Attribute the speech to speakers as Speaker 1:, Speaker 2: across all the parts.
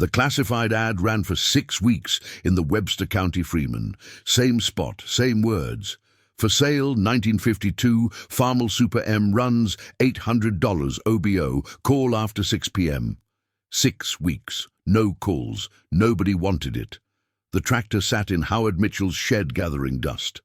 Speaker 1: The classified ad ran for 6 weeks in the Webster County Freeman. Same spot, same words. For sale, 1952, Farmall Super M runs $800 OBO, call after 6 p.m. 6 weeks, no calls, nobody wanted it. The tractor sat in Howard Mitchell's shed gathering dust.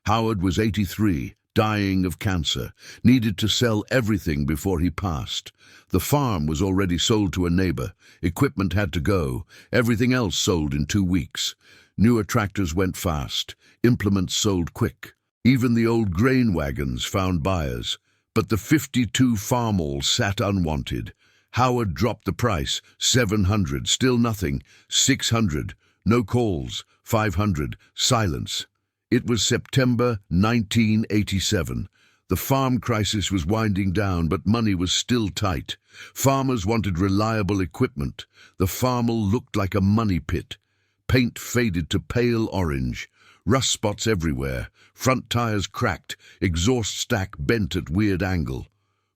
Speaker 1: Howard was 83, dying of cancer, needed to sell everything before he passed. The farm was already sold to a neighbor, equipment had to go, everything else sold in 2 weeks. Newer tractors went fast, implements sold quick. Even the old grain wagons found buyers. But the 52 Farmall sat unwanted. Howard dropped the price, $700, still nothing, $600, no calls, $500, silence. It was September 1987. The farm crisis was winding down, but money was still tight. Farmers wanted reliable equipment. The Farmall looked like a money pit. Paint faded to pale orange. Rust spots everywhere. Front tires cracked. Exhaust stack bent at weird angle.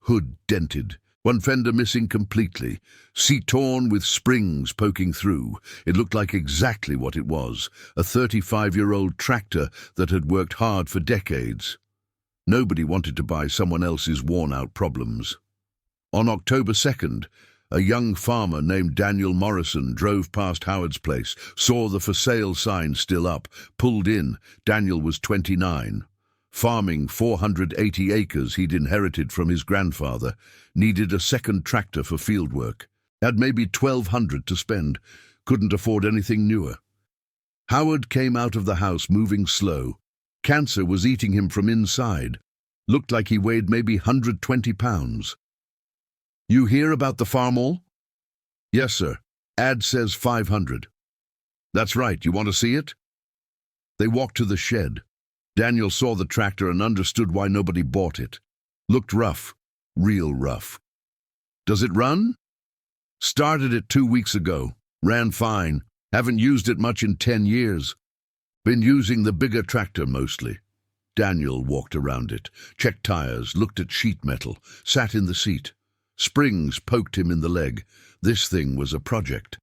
Speaker 1: Hood dented. One fender missing completely. Seat torn with springs poking through. It looked like exactly what it was. A 35-year-old tractor that had worked hard for decades. Nobody wanted to buy someone else's worn-out problems. On October 2nd, a young farmer named Daniel Morrison drove past Howard's place, saw the for sale sign still up, pulled in. Daniel was 29. Farming 480 acres he'd inherited from his grandfather, needed a second tractor for fieldwork. Had maybe $1,200 to spend, couldn't afford anything newer. Howard came out of the house moving slow. Cancer was eating him from inside. Looked like he weighed maybe 120 pounds. "You hear about the Farmall?" "Yes, sir. Ad says 500. "That's right. You want to see it?" They walked to the shed. Daniel saw the tractor and understood why nobody bought it. Looked rough. Real rough. "Does it run?" "Started it 2 weeks ago. Ran fine. Haven't used it much in 10 years. Been using the bigger tractor mostly." Daniel walked around it, checked tires, looked at sheet metal, sat in the seat. Springs poked him in the leg. This thing was a project.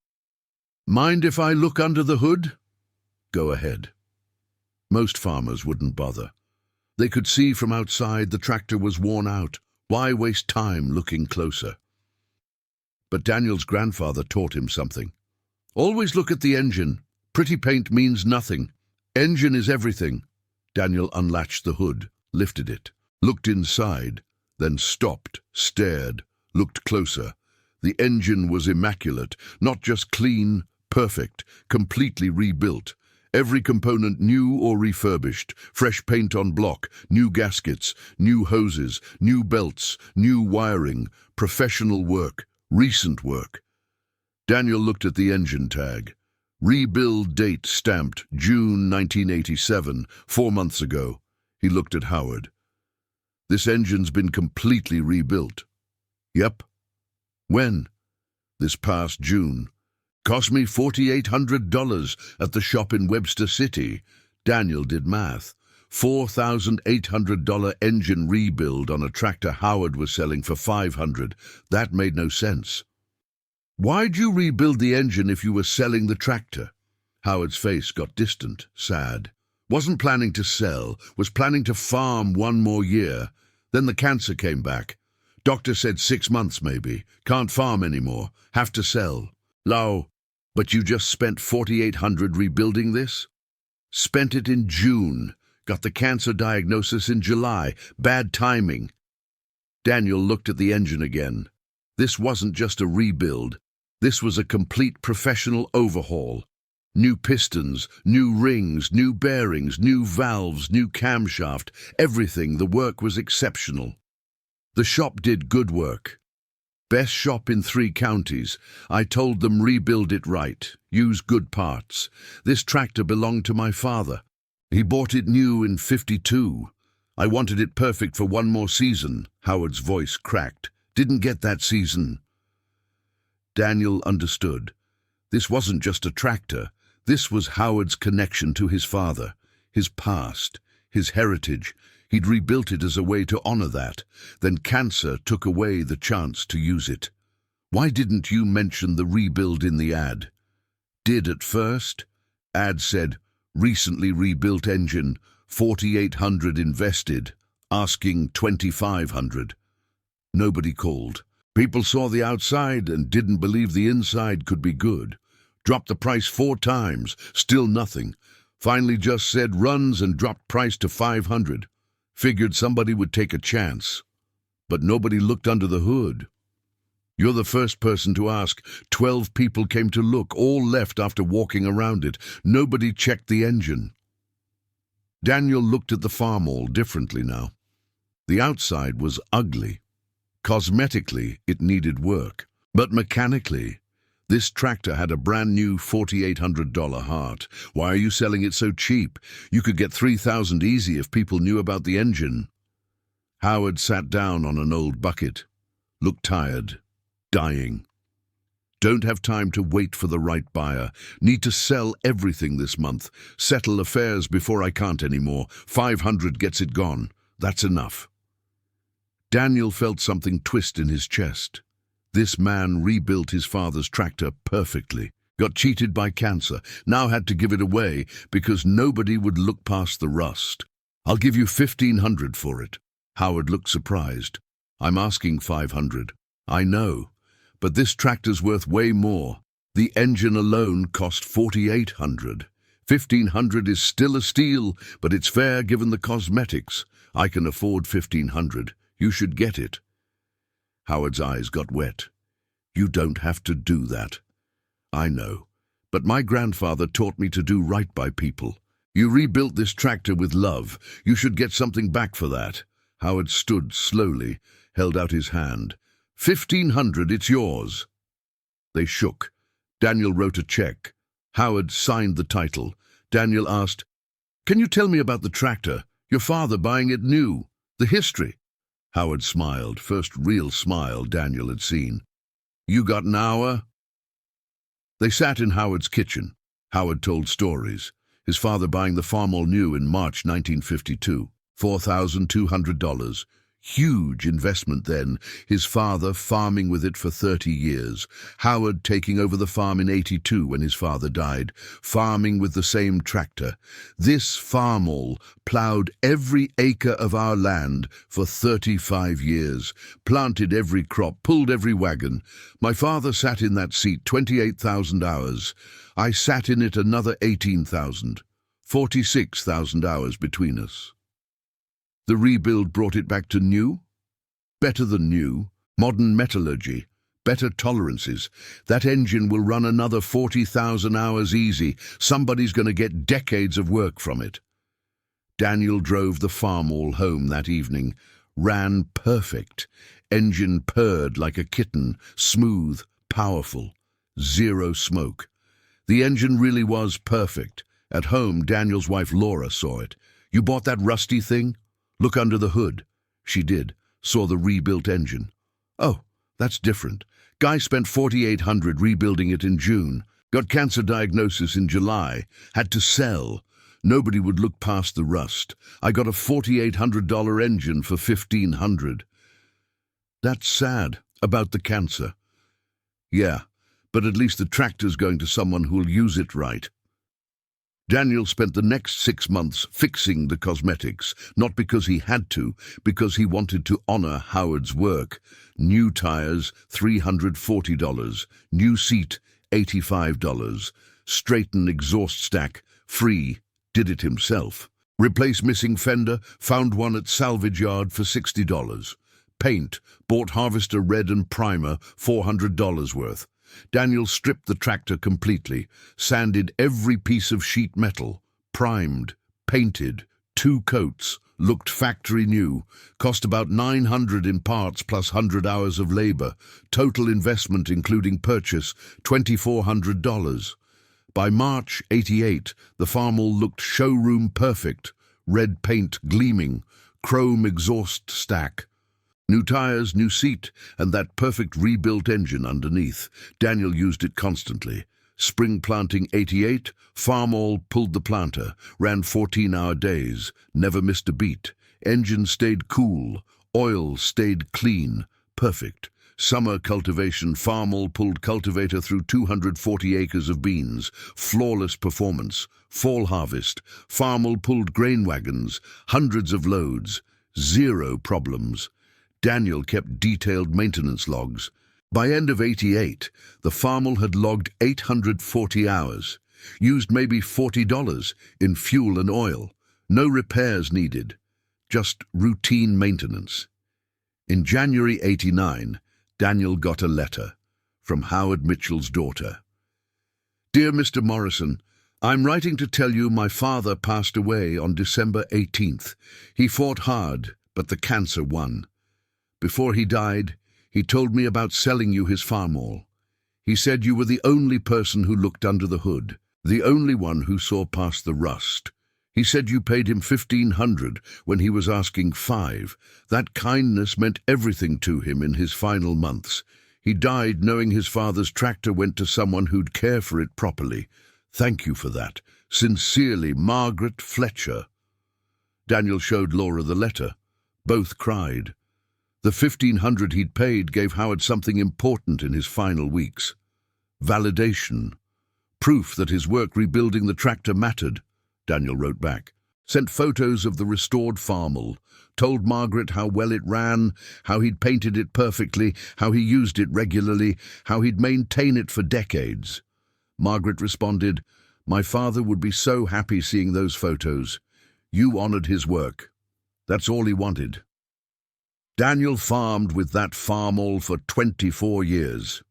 Speaker 1: "Mind if I look under the hood?" "Go ahead." Most farmers wouldn't bother. They could see from outside the tractor was worn out. Why waste time looking closer? But Daniel's grandfather taught him something. Always look at the engine. Pretty paint means nothing. Engine is everything. Daniel unlatched the hood, lifted it, looked inside, then stopped, stared, looked closer. The engine was immaculate, not just clean, perfect, completely rebuilt. Every component new or refurbished, fresh paint on block, new gaskets, new hoses, new belts, new wiring, professional work, recent work. Daniel looked at the engine tag. Rebuild date stamped June 1987, 4 months ago. He looked at Howard. "This engine's been completely rebuilt." "Yep." "When?" "This past June. Cost me $4,800 at the shop in Webster City." Daniel did math. $4,800 engine rebuild on a tractor Howard was selling for $500. That made no sense. "Why'd you rebuild the engine if you were selling the tractor?" Howard's face got distant, sad. "Wasn't planning to sell, was planning to farm 1 more year. Then the cancer came back. Doctor said 6 months maybe. Can't farm anymore. Have to sell." "Low, but you just spent $4,800 rebuilding this?" "Spent it in June. Got the cancer diagnosis in July. Bad timing." Daniel looked at the engine again. This wasn't just a rebuild. This was a complete professional overhaul. New pistons, new rings, new bearings, new valves, new camshaft, everything. The work was exceptional. The shop did good work. Best shop in 3 counties. I told them rebuild it right, use good parts. This tractor belonged to my father. He bought it new in 52. I wanted it perfect for 1 more season. Howard's voice cracked. Didn't get that season. Daniel understood. This wasn't just a tractor. This was Howard's connection to his father, his past, his heritage. He'd rebuilt it as a way to honor that. Then cancer took away the chance to use it. Why didn't you mention the rebuild in the ad? Did at first. Ad said, recently rebuilt engine, 4,800 invested, asking 2,500. Nobody called. People saw the outside and didn't believe the inside could be good. Dropped the price 4 times, still nothing. Finally just said runs and dropped price to 500. Figured somebody would take a chance. But nobody looked under the hood. You're the first person to ask. 12 people came to look, all left after walking around it. Nobody checked the engine. Daniel looked at the Farmall differently now. The outside was ugly. Cosmetically, it needed work. But mechanically, this tractor had a brand new $4,800 heart. Why are you selling it so cheap? You could get $3,000 easy if people knew about the engine. Howard sat down on an old bucket. Looked tired. Dying. Don't have time to wait for the right buyer. Need to sell everything this month. Settle affairs before I can't anymore. 500 gets it gone. That's enough. Daniel felt something twist in his chest. This man rebuilt his father's tractor perfectly. Got cheated by cancer. Now had to give it away because nobody would look past the rust. I'll give you 1,500 for it. Howard looked surprised. I'm asking 500. I know. But this tractor's worth way more. The engine alone cost 4,800. 1,500 is still a steal, but it's fair given the cosmetics. I can afford 1,500. You should get it. Howard's eyes got wet. You don't have to do that. I know. But my grandfather taught me to do right by people. You rebuilt this tractor with love. You should get something back for that. Howard stood slowly, held out his hand. 1,500, it's yours. They shook. Daniel wrote a check. Howard signed the title. Daniel asked, can you tell me about the tractor? Your father buying it new. The history. Howard smiled, first real smile Daniel had seen. You got an hour? They sat in Howard's kitchen. Howard told stories. His father buying the Farmall new in March 1952. $4,200. Huge investment then, his father farming with it for 30 years, Howard taking over the farm in '82 when his father died, farming with the same tractor. This Farmall ploughed every acre of our land for 35 years, planted every crop, pulled every wagon. My father sat in that seat 28,000 hours. I sat in it another 18,000, 46,000 hours between us. The rebuild brought it back to new? Better than new. Modern metallurgy. Better tolerances. That engine will run another 40,000 hours easy. Somebody's going to get decades of work from it. Daniel drove the Farmall home that evening. Ran perfect. Engine purred like a kitten. Smooth. Powerful. Zero smoke. The engine really was perfect. At home, Daniel's wife Laura saw it. You bought that rusty thing? Look under the hood. She did. Saw the rebuilt engine. Oh, that's different. Guy spent 4,800 rebuilding it in June. Got cancer diagnosis in July. Had to sell. Nobody would look past the rust. I got a $4,800 engine for 1,500. That's sad. About the cancer. Yeah, but at least the tractor's going to someone who'll use it right. Daniel spent the next 6 months fixing the cosmetics, not because he had to, because he wanted to honor Howard's work. New tires, $340. New seat, $85. Straighten exhaust stack, free. Did it himself. Replace missing fender, found one at salvage yard for $60. Paint, bought Harvester Red and primer, $400 worth. Daniel stripped the tractor completely, sanded every piece of sheet metal, primed, painted, 2 coats, looked factory new, cost about $900 in parts plus 100 hours of labor, total investment including purchase, $2,400. By March '88, the Farmall looked showroom perfect, red paint gleaming, chrome exhaust stack. New tires, new seat, and that perfect rebuilt engine underneath. Daniel used it constantly. Spring planting '88, Farmall pulled the planter, ran 14-hour days, never missed a beat. Engine stayed cool, oil stayed clean, perfect. Summer cultivation. Farmall pulled cultivator through 240 acres of beans. Flawless performance. Fall harvest. Farmall pulled grain wagons. Hundreds of loads. Zero problems. Daniel kept detailed maintenance logs. By end of '88, the Farmall had logged 840 hours. Used maybe $40 in fuel and oil. No repairs needed. Just routine maintenance. In January '89, Daniel got a letter from Howard Mitchell's daughter. Dear Mr. Morrison, I'm writing to tell you my father passed away on December 18th. He fought hard, but the cancer won. Before he died, he told me about selling you his Farmall. He said you were the only person who looked under the hood, the only one who saw past the rust. He said you paid him $1,500 when he was asking $5. That kindness meant everything to him in his final months. He died knowing his father's tractor went to someone who'd care for it properly. Thank you for that. Sincerely, Margaret Fletcher. Daniel showed Laura the letter. Both cried. The $1,500 he'd paid gave Howard something important in his final weeks. Validation. Proof that his work rebuilding the tractor mattered. Daniel wrote back. Sent photos of the restored Farmall. Told Margaret how well it ran, how he'd painted it perfectly, how he used it regularly, how he'd maintain it for decades. Margaret responded, My father would be so happy seeing those photos. You honored his work. That's all he wanted. Daniel farmed with that Farmall for 24 years,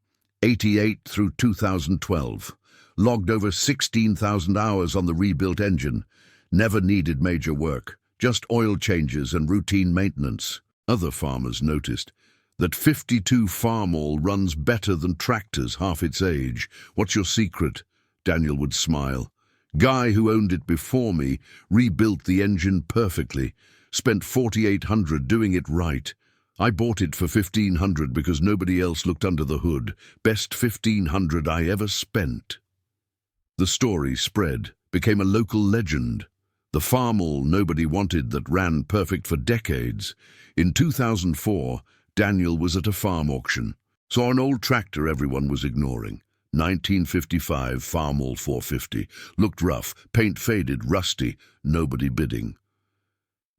Speaker 1: '88 through 2012. Logged over 16,000 hours on the rebuilt engine. Never needed major work, just oil changes and routine maintenance. Other farmers noticed that 52 Farmall runs better than tractors half its age. What's your secret? Daniel would smile. Guy who owned it before me rebuilt the engine perfectly. Spent $4,800 doing it right. I bought it for $1,500 because nobody else looked under the hood. Best $1,500 I ever spent. The story spread, became a local legend. The Farmall nobody wanted that ran perfect for decades. In 2004, Daniel was at a farm auction. Saw an old tractor everyone was ignoring. 1955 Farmall 450. Looked rough, paint faded, rusty, nobody bidding.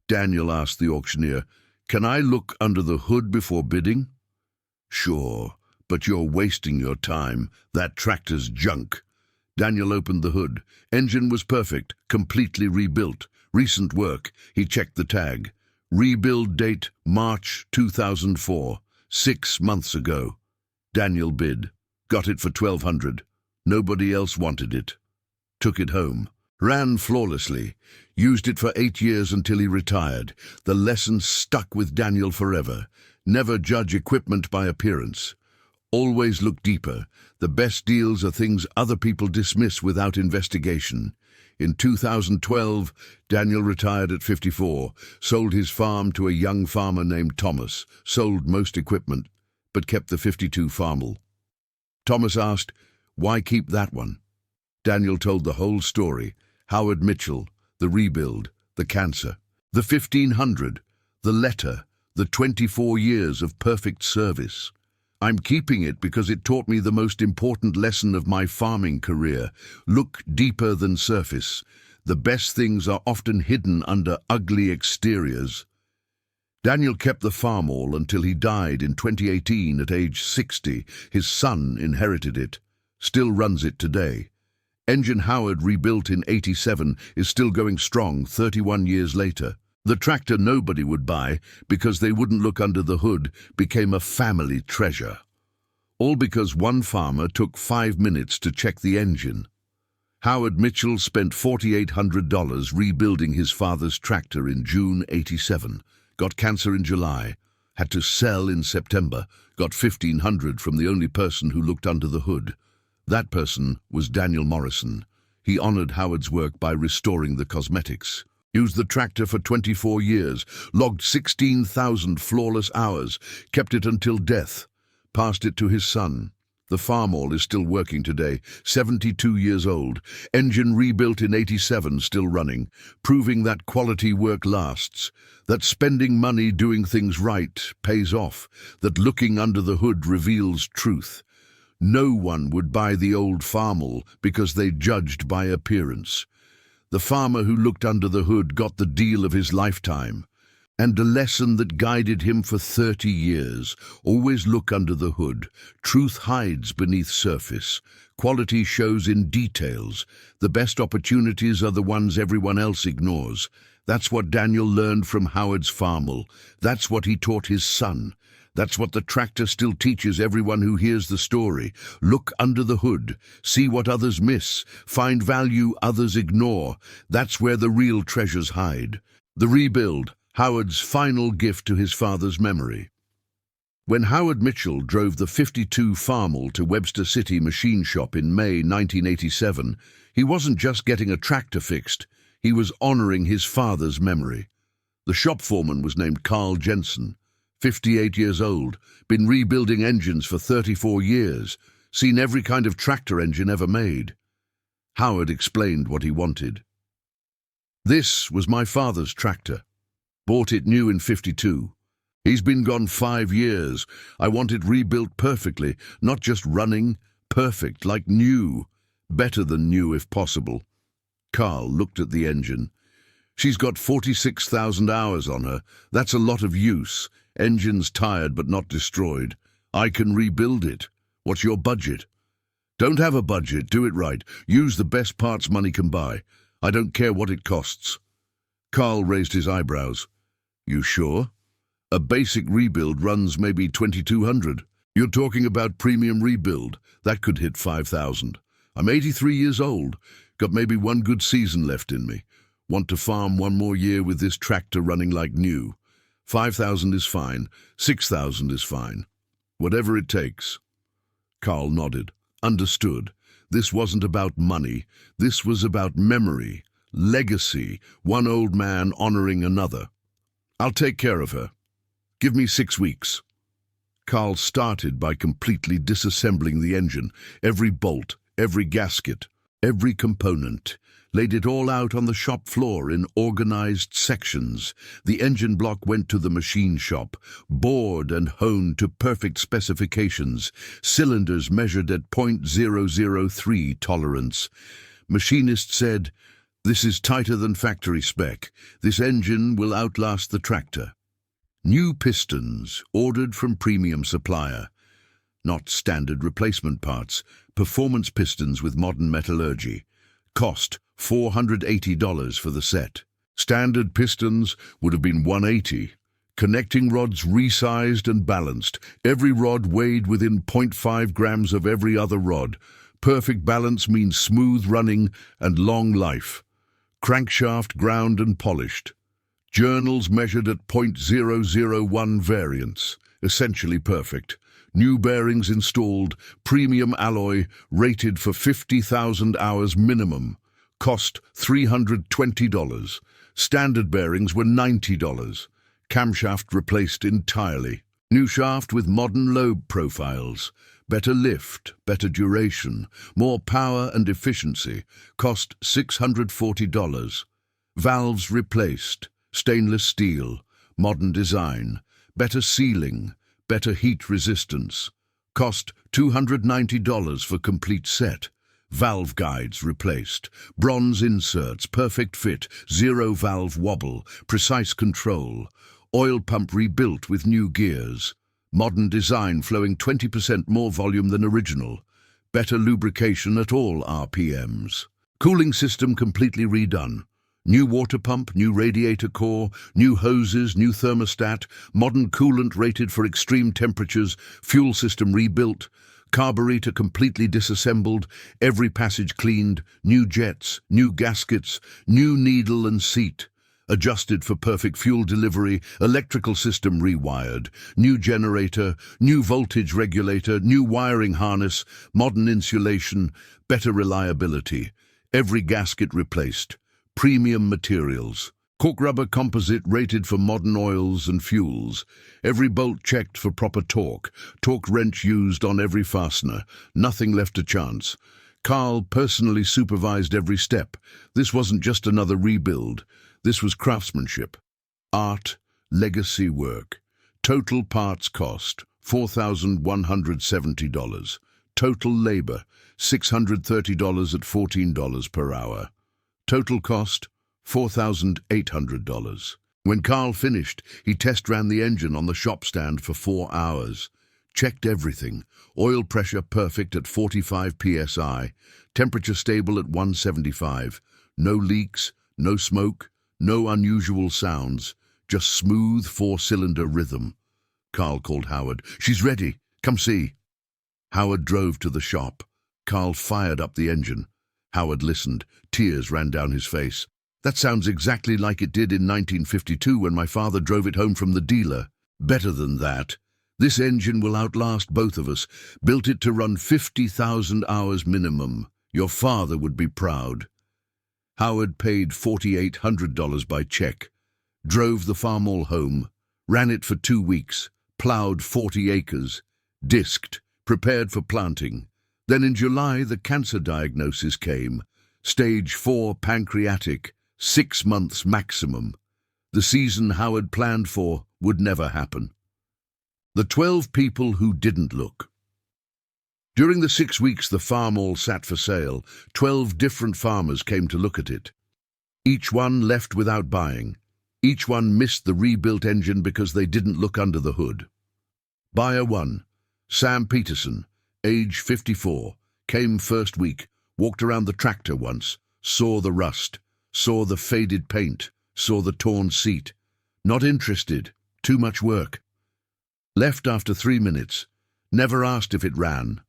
Speaker 1: Daniel asked the auctioneer, Can I look under the hood before bidding? Sure, but you're wasting your time. That tractor's junk. Daniel opened the hood. Engine was perfect, completely rebuilt. Recent work. He checked the tag. Rebuild date, March 2004. 6 months ago. Daniel bid. Got it for $1,200. Nobody else wanted it. Took it home. Ran flawlessly. Used it for 8 years until he retired. The lesson stuck with Daniel forever. Never judge equipment by appearance. Always look deeper. The best deals are things other people dismiss without investigation. In 2012, Daniel retired at 54, sold his farm to a young farmer named Thomas, sold most equipment, but kept the 52 Farmall. Thomas asked, Why keep that one? Daniel told the whole story. Howard Mitchell, the rebuild, the cancer, the 1,500, the letter, the 24 years of perfect service. I'm keeping it because it taught me the most important lesson of my farming career. Look deeper than surface. The best things are often hidden under ugly exteriors. Daniel kept the Farmall until he died in 2018 at age 60. His son inherited it. Still runs it today. Engine Howard rebuilt in '87 is still going strong 31 years later. The tractor nobody would buy because they wouldn't look under the hood became a family treasure. All because one farmer took 5 minutes to check the engine. Howard Mitchell spent $4,800 rebuilding his father's tractor in June '87. Got cancer in July. Had to sell in September. Got $1,500 from the only person who looked under the hood. That person was Daniel Morrison. He honored Howard's work by restoring the cosmetics. Used the tractor for 24 years, logged 16,000 flawless hours, kept it until death, passed it to his son. The Farmall is still working today, 72 years old. Engine rebuilt in 87, still running, proving that quality work lasts, that spending money doing things right pays off, that looking under the hood reveals truth. No one would buy the old Farmall because they judged by appearance. The farmer who looked under the hood got the deal of his lifetime. And a lesson that guided him for 30 years. Always look under the hood. Truth hides beneath surface. Quality shows in details. The best opportunities are the ones everyone else ignores. That's what Daniel learned from Howard's Farmall. That's what he taught his son. That's what the tractor still teaches everyone who hears the story. Look under the hood. See what others miss. Find value others ignore. That's where the real treasures hide. The rebuild. Howard's final gift to his father's memory. When Howard Mitchell drove the 52 Farmall to Webster City Machine Shop in May 1987, he wasn't just getting a tractor fixed, he was honoring his father's memory. The shop foreman was named Carl Jensen, 58 years old, been rebuilding engines for 34 years, seen every kind of tractor engine ever made. Howard explained what he wanted. "This was my father's tractor. Bought it new in 52. He's been gone 5 years. I want it rebuilt perfectly, not just running, perfect, like new. Better than new if possible." Carl looked at the engine. "She's got 46,000 hours on her. That's a lot of use. Engine's tired but not destroyed. I can rebuild it. What's your budget?" "Don't have a budget, do it right. Use the best parts money can buy. I don't care what it costs." Carl raised his eyebrows. "You sure? A basic rebuild runs maybe 2,200. You're talking about premium rebuild. That could hit 5,000. I'm 83 years old. Got maybe one good season left in me. Want to farm one more year with this tractor running like new. 5,000 is fine. 6,000 is fine. Whatever it takes." Carl nodded. Understood. This wasn't about money. This was about memory, legacy, one old man honoring another. "I'll take care of her. Give me 6 weeks." Carl started by completely disassembling the engine, every bolt, every gasket, every component, laid it all out on the shop floor in organized sections. The engine block went to the machine shop, bored and honed to perfect specifications, cylinders measured at .003 tolerance. Machinist said, "This is tighter than factory spec. This engine will outlast the tractor." New pistons, ordered from premium supplier. Not standard replacement parts, performance pistons with modern metallurgy. Cost $480 for the set. Standard pistons would have been $180. Connecting rods resized and balanced. Every rod weighed within 0.5 grams of every other rod. Perfect balance means smooth running and long life. Crankshaft ground and polished. Journals measured at .001 variance. Essentially perfect. New bearings installed. Premium alloy rated for 50,000 hours minimum. Cost $320. Standard bearings were $90. Camshaft replaced entirely. New shaft with modern lobe profiles. Better lift, better duration, more power and efficiency. Cost $640. Valves replaced. Stainless steel. Modern design. Better sealing. Better heat resistance. Cost $290 for complete set. Valve guides replaced. Bronze inserts, perfect fit, zero valve wobble, precise control. Oil pump rebuilt with new gears. Modern design flowing 20% more volume than original. Better lubrication at all RPMs. Cooling system completely redone. New water pump, new radiator core, new hoses, new thermostat, modern coolant rated for extreme temperatures, fuel system rebuilt, carburetor completely disassembled, every passage cleaned, new jets, new gaskets, new needle and seat. Adjusted for perfect fuel delivery, electrical system rewired, new generator, new voltage regulator, new wiring harness, modern insulation, better reliability. Every gasket replaced. Premium materials. Cork rubber composite rated for modern oils and fuels. Every bolt checked for proper torque. Torque wrench used on every fastener. Nothing left to chance. Carl personally supervised every step. This wasn't just another rebuild. This was craftsmanship. Art, legacy work. Total parts cost, $4,170. Total labor, $630 at $14 per hour. Total cost, $4,800. When Carl finished, he test ran the engine on the shop stand for 4 hours. Checked everything. Oil pressure perfect at 45 psi. Temperature stable at 175. No leaks, no smoke, no unusual sounds. Just smooth 4-cylinder rhythm. Carl called Howard. "She's ready. Come see." Howard drove to the shop. Carl fired up the engine. Howard listened. Tears ran down his face. "That sounds exactly like it did in 1952 when my father drove it home from the dealer. Better than that. This engine will outlast both of us. Built it to run 50,000 hours minimum. Your father would be proud." Howard paid $4,800 by check. Drove the Farmall home. Ran it for 2 weeks. Plowed 40 acres. Disked. Prepared for planting. Then in July the cancer diagnosis came. Stage 4 pancreatic. 6 months maximum. The season Howard planned for would never happen. The 12 people who didn't look. During the 6 weeks the Farmall sat for sale, 12 different farmers came to look at it. Each one left without buying. Each one missed the rebuilt engine because they didn't look under the hood. Buyer 1, Sam Peterson, age 54, came first week, walked around the tractor once, saw the rust, saw the faded paint, saw the torn seat. Not interested, too much work. Left after 3 minutes, never asked if it ran,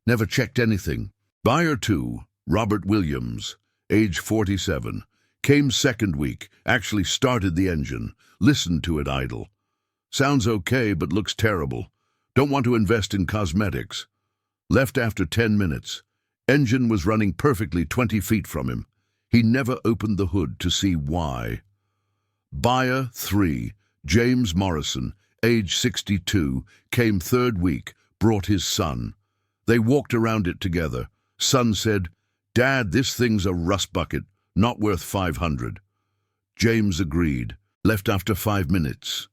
Speaker 1: never checked anything. Buyer 2, Robert Williams, age 47, came second week, actually started the engine, listened to it idle. Sounds okay, but looks terrible. Don't want to invest in cosmetics. Left after 10 minutes. Engine was running perfectly 20 feet from him. He never opened the hood to see why. Buyer 3, James Morrison, age 62, came third week, brought his son. They walked around it together. Son said, "Dad, this thing's a rust bucket, not worth $500. James agreed. Left after 5 minutes.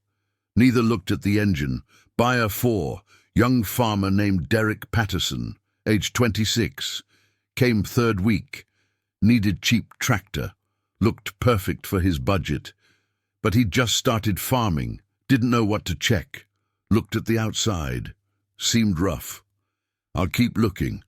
Speaker 1: Neither looked at the engine. Buyer 4, young farmer named Derek Patterson, age 26, came third week. Needed cheap tractor. Looked perfect for his budget. But he'd just started farming. Didn't know what to check. Looked at the outside. Seemed rough. I'll keep looking.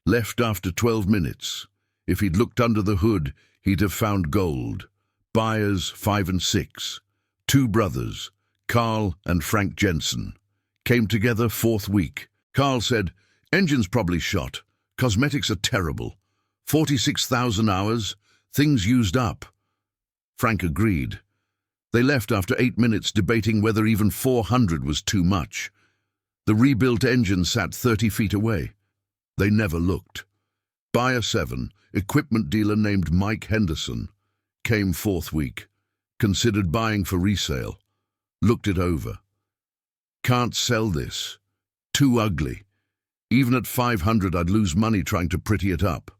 Speaker 1: Left after 12 minutes. If he'd looked under the hood, he'd have found gold. Buyers 5 and 6. 2 brothers, Carl and Frank Jensen. Came together 4th week. Carl said, "Engine's probably shot. Cosmetics are terrible. 46,000 hours. Things used up." Frank agreed. They left after 8 minutes debating whether even 400 was too much. The rebuilt engine sat 30 feet away. They never looked. Buyer 7, equipment dealer named Mike Henderson, came 4th week. Considered buying for resale. Looked it over. "Can't sell this. Too ugly. Even at 500 I'd lose money trying to pretty it up."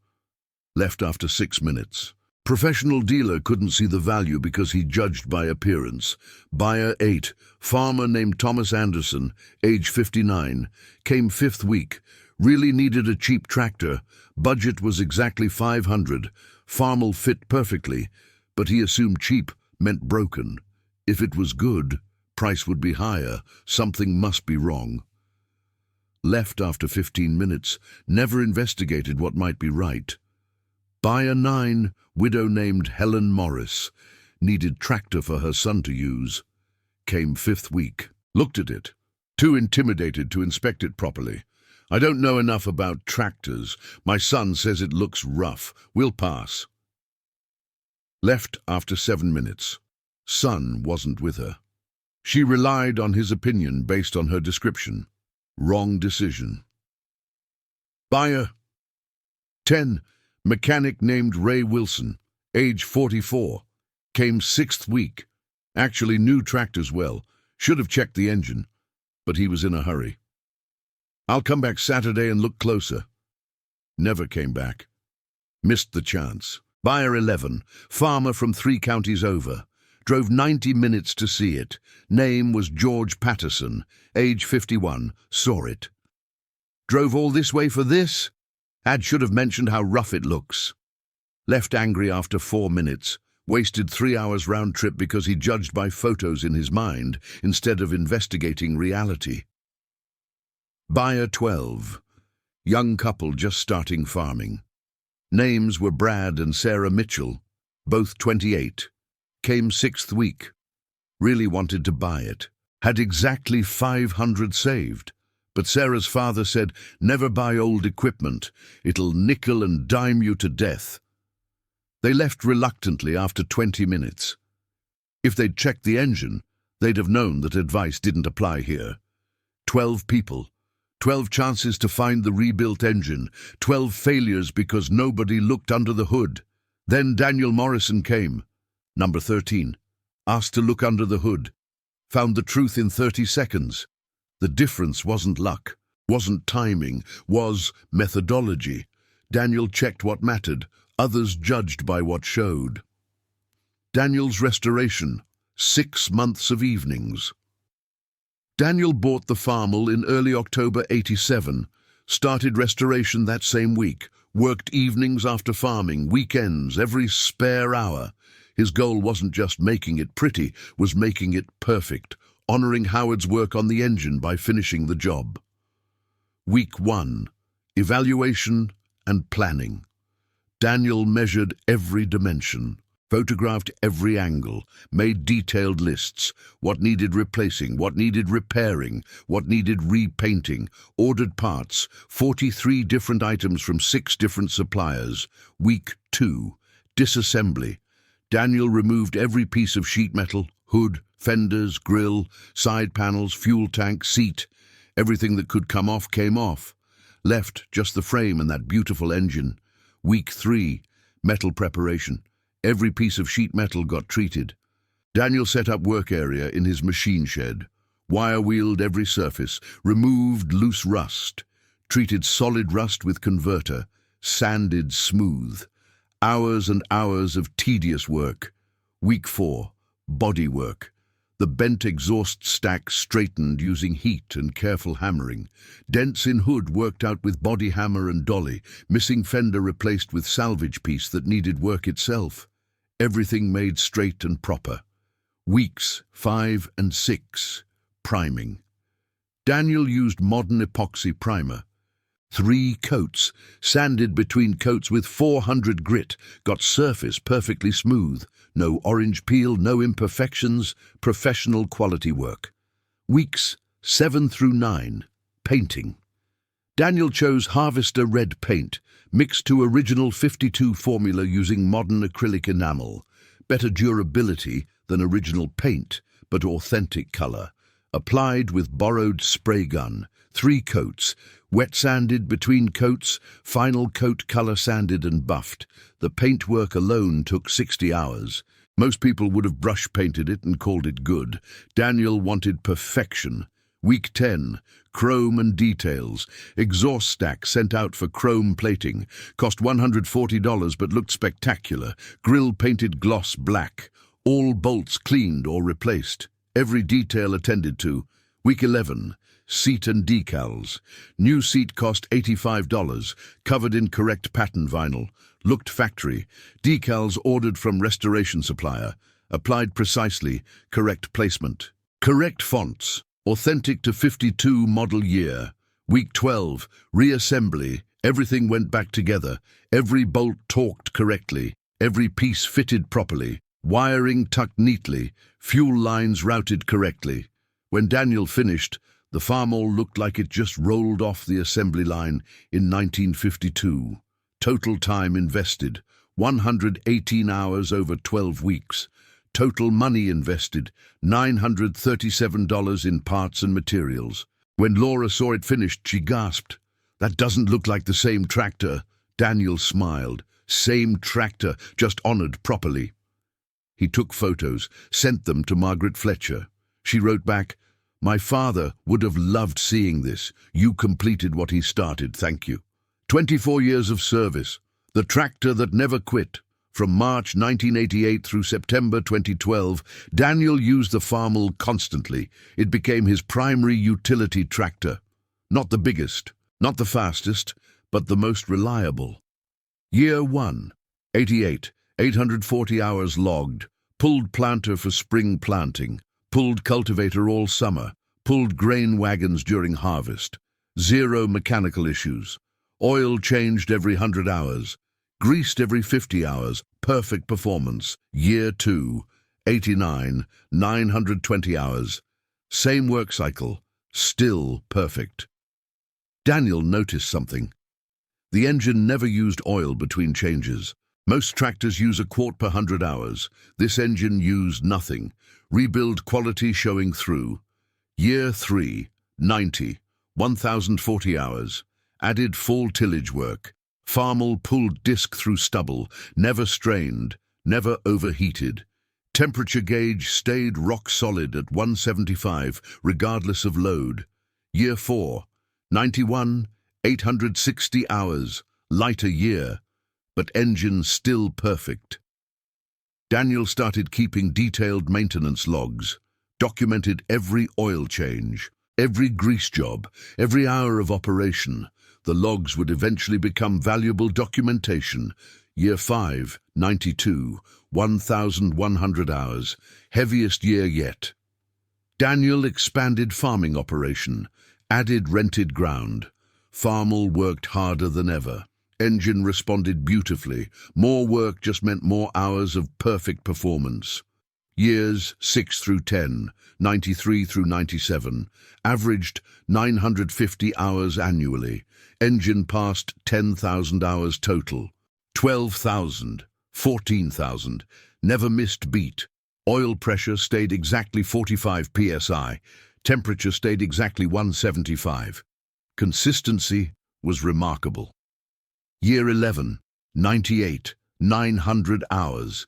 Speaker 1: Left after 6 minutes. Professional dealer couldn't see the value because he judged by appearance. Buyer 8, farmer named Thomas Anderson, age 59, came 5th week. Really needed a cheap tractor. Budget was exactly 500. Farmall fit perfectly, but he assumed cheap meant broken. If it was good, price would be higher. Something must be wrong. Left after 15 minutes. Never investigated what might be right. Buyer 9, widow named Helen Morris, needed tractor for her son to use. Came 5th week. Looked at it. Too intimidated to inspect it properly. "I don't know enough about tractors. My son says it looks rough. We'll pass." Left after 7 minutes. Son wasn't with her. She relied on his opinion based on her description. Wrong decision. Buyer 10, mechanic named Ray Wilson, age 44, Came sixth week. Actually knew tractors well. Should have checked the engine, but he was in a hurry. I'll come back Saturday and look closer. Never came back. Missed the chance. Buyer 11, farmer from 3 counties over. Drove 90 minutes to see it. Name was George Patterson, age 51, saw it. Drove all this way for this? Ad should have mentioned how rough it looks. Left angry after 4 minutes. Wasted 3 hours round trip because he judged by photos in his mind instead of investigating reality. Buyer 12, young couple just starting farming. Names were Brad and Sarah Mitchell, both 28. Came 6th week. Really wanted to buy it. Had exactly 500 saved. But Sarah's father said, never buy old equipment. It'll nickel and dime you to death. They left reluctantly after 20 minutes. If they'd checked the engine, they'd have known that advice didn't apply here. 12 people. 12 chances to find the rebuilt engine, 12 failures because nobody looked under the hood. Then Daniel Morrison came, number 13, asked to look under the hood, found the truth in 30 seconds. The difference wasn't luck, wasn't timing, was methodology. Daniel checked what mattered, others judged by what showed. Daniel's restoration, 6 months of evenings. Daniel bought the Farmall in early October '87, started restoration that same week, worked evenings after farming, weekends, every spare hour. His goal wasn't just making it pretty, was making it perfect, honoring Howard's work on the engine by finishing the job. Week 1, evaluation and planning. Daniel measured every dimension, photographed every angle, made detailed lists, what needed replacing, what needed repairing, what needed repainting, ordered parts, 43 different items from 6 different suppliers. Week 2, disassembly. Daniel removed every piece of sheet metal, hood, fenders, grille, side panels, fuel tank, seat. Everything that could come off came off. Left just the frame and that beautiful engine. Week 3, metal preparation. Every piece of sheet metal got treated. Daniel set up work area in his machine shed, wire-wheeled every surface, removed loose rust, treated solid rust with converter, sanded smooth. Hours and hours of tedious work. Week 4, body work. The bent exhaust stack straightened using heat and careful hammering. Dents in hood worked out with body hammer and dolly. Missing fender replaced with salvage piece that needed work itself. Everything made straight and proper. Weeks 5 and 6, priming. Daniel used modern epoxy primer. 3 coats, sanded between coats with 400 grit, got surface perfectly smooth. No orange peel, no imperfections, professional quality work. Weeks 7 through 9, painting. Daniel chose Harvester red paint, mixed to original 52 formula using modern acrylic enamel. Better durability than original paint, but authentic color. Applied with borrowed spray gun. 3 coats, wet sanded between coats, final coat color sanded and buffed. The paint work alone took 60 hours. Most people would have brush painted it and called it good. Daniel wanted perfection. Week 10, chrome and details. Exhaust stack sent out for chrome plating. Cost $140 but looked spectacular. Grill painted gloss black. All bolts cleaned or replaced. Every detail attended to. Week 11, seat and decals. New seat cost $85, covered in correct pattern vinyl. Looked factory. Decals ordered from restoration supplier. Applied precisely. Correct placement. Correct fonts. Authentic to 52 model year. Week 12, reassembly. Everything went back together. Every bolt torqued correctly. Every piece fitted properly. Wiring tucked neatly. Fuel lines routed correctly. When Daniel finished, the Farmall looked like it just rolled off the assembly line in 1952. Total time invested, 118 hours over 12 weeks. Total money invested, $937 in parts and materials. When Laura saw it finished, she gasped, "That doesn't look like the same tractor." Daniel smiled. Same tractor, just honored properly. He took photos, sent them to Margaret Fletcher. She wrote back, "My father would have loved seeing this. You completed what he started, thank you." 24 years of service. The tractor that never quit. From March 1988 through September 2012, Daniel used the Farmall constantly. It became his primary utility tractor. Not the biggest, not the fastest, but the most reliable. Year 1, 88, 840 hours logged. Pulled planter for spring planting. Pulled cultivator all summer. Pulled grain wagons during harvest. 0 mechanical issues. Oil changed every 100 hours. Greased every 50 hours, perfect performance. Year 2, 89, 920 hours. Same work cycle, still perfect. Daniel noticed something. The engine never used oil between changes. Most tractors use a quart per 100 hours. This engine used nothing. Rebuild quality showing through. Year 3, 90, 1,040 hours. Added full tillage work. Farmall pulled disc through stubble, never strained, never overheated. Temperature gauge stayed rock solid at 175, regardless of load. Year 4, 91, 860 hours, lighter year, but engine still perfect. Daniel started keeping detailed maintenance logs, documented every oil change, every grease job, every hour of operation. The logs would eventually become valuable documentation. Year 5, 92, 1,100 hours, heaviest year yet. Daniel expanded farming operation, added rented ground. Farmall worked harder than ever. Engine responded beautifully. More work just meant more hours of perfect performance. Years 6 through 10, 93 through 97, averaged 950 hours annually. Engine passed 10,000 hours total. 12,000, 14,000, never missed beat. Oil pressure stayed exactly 45 psi. Temperature stayed exactly 175. Consistency was remarkable. Year 11, 98, 900 hours.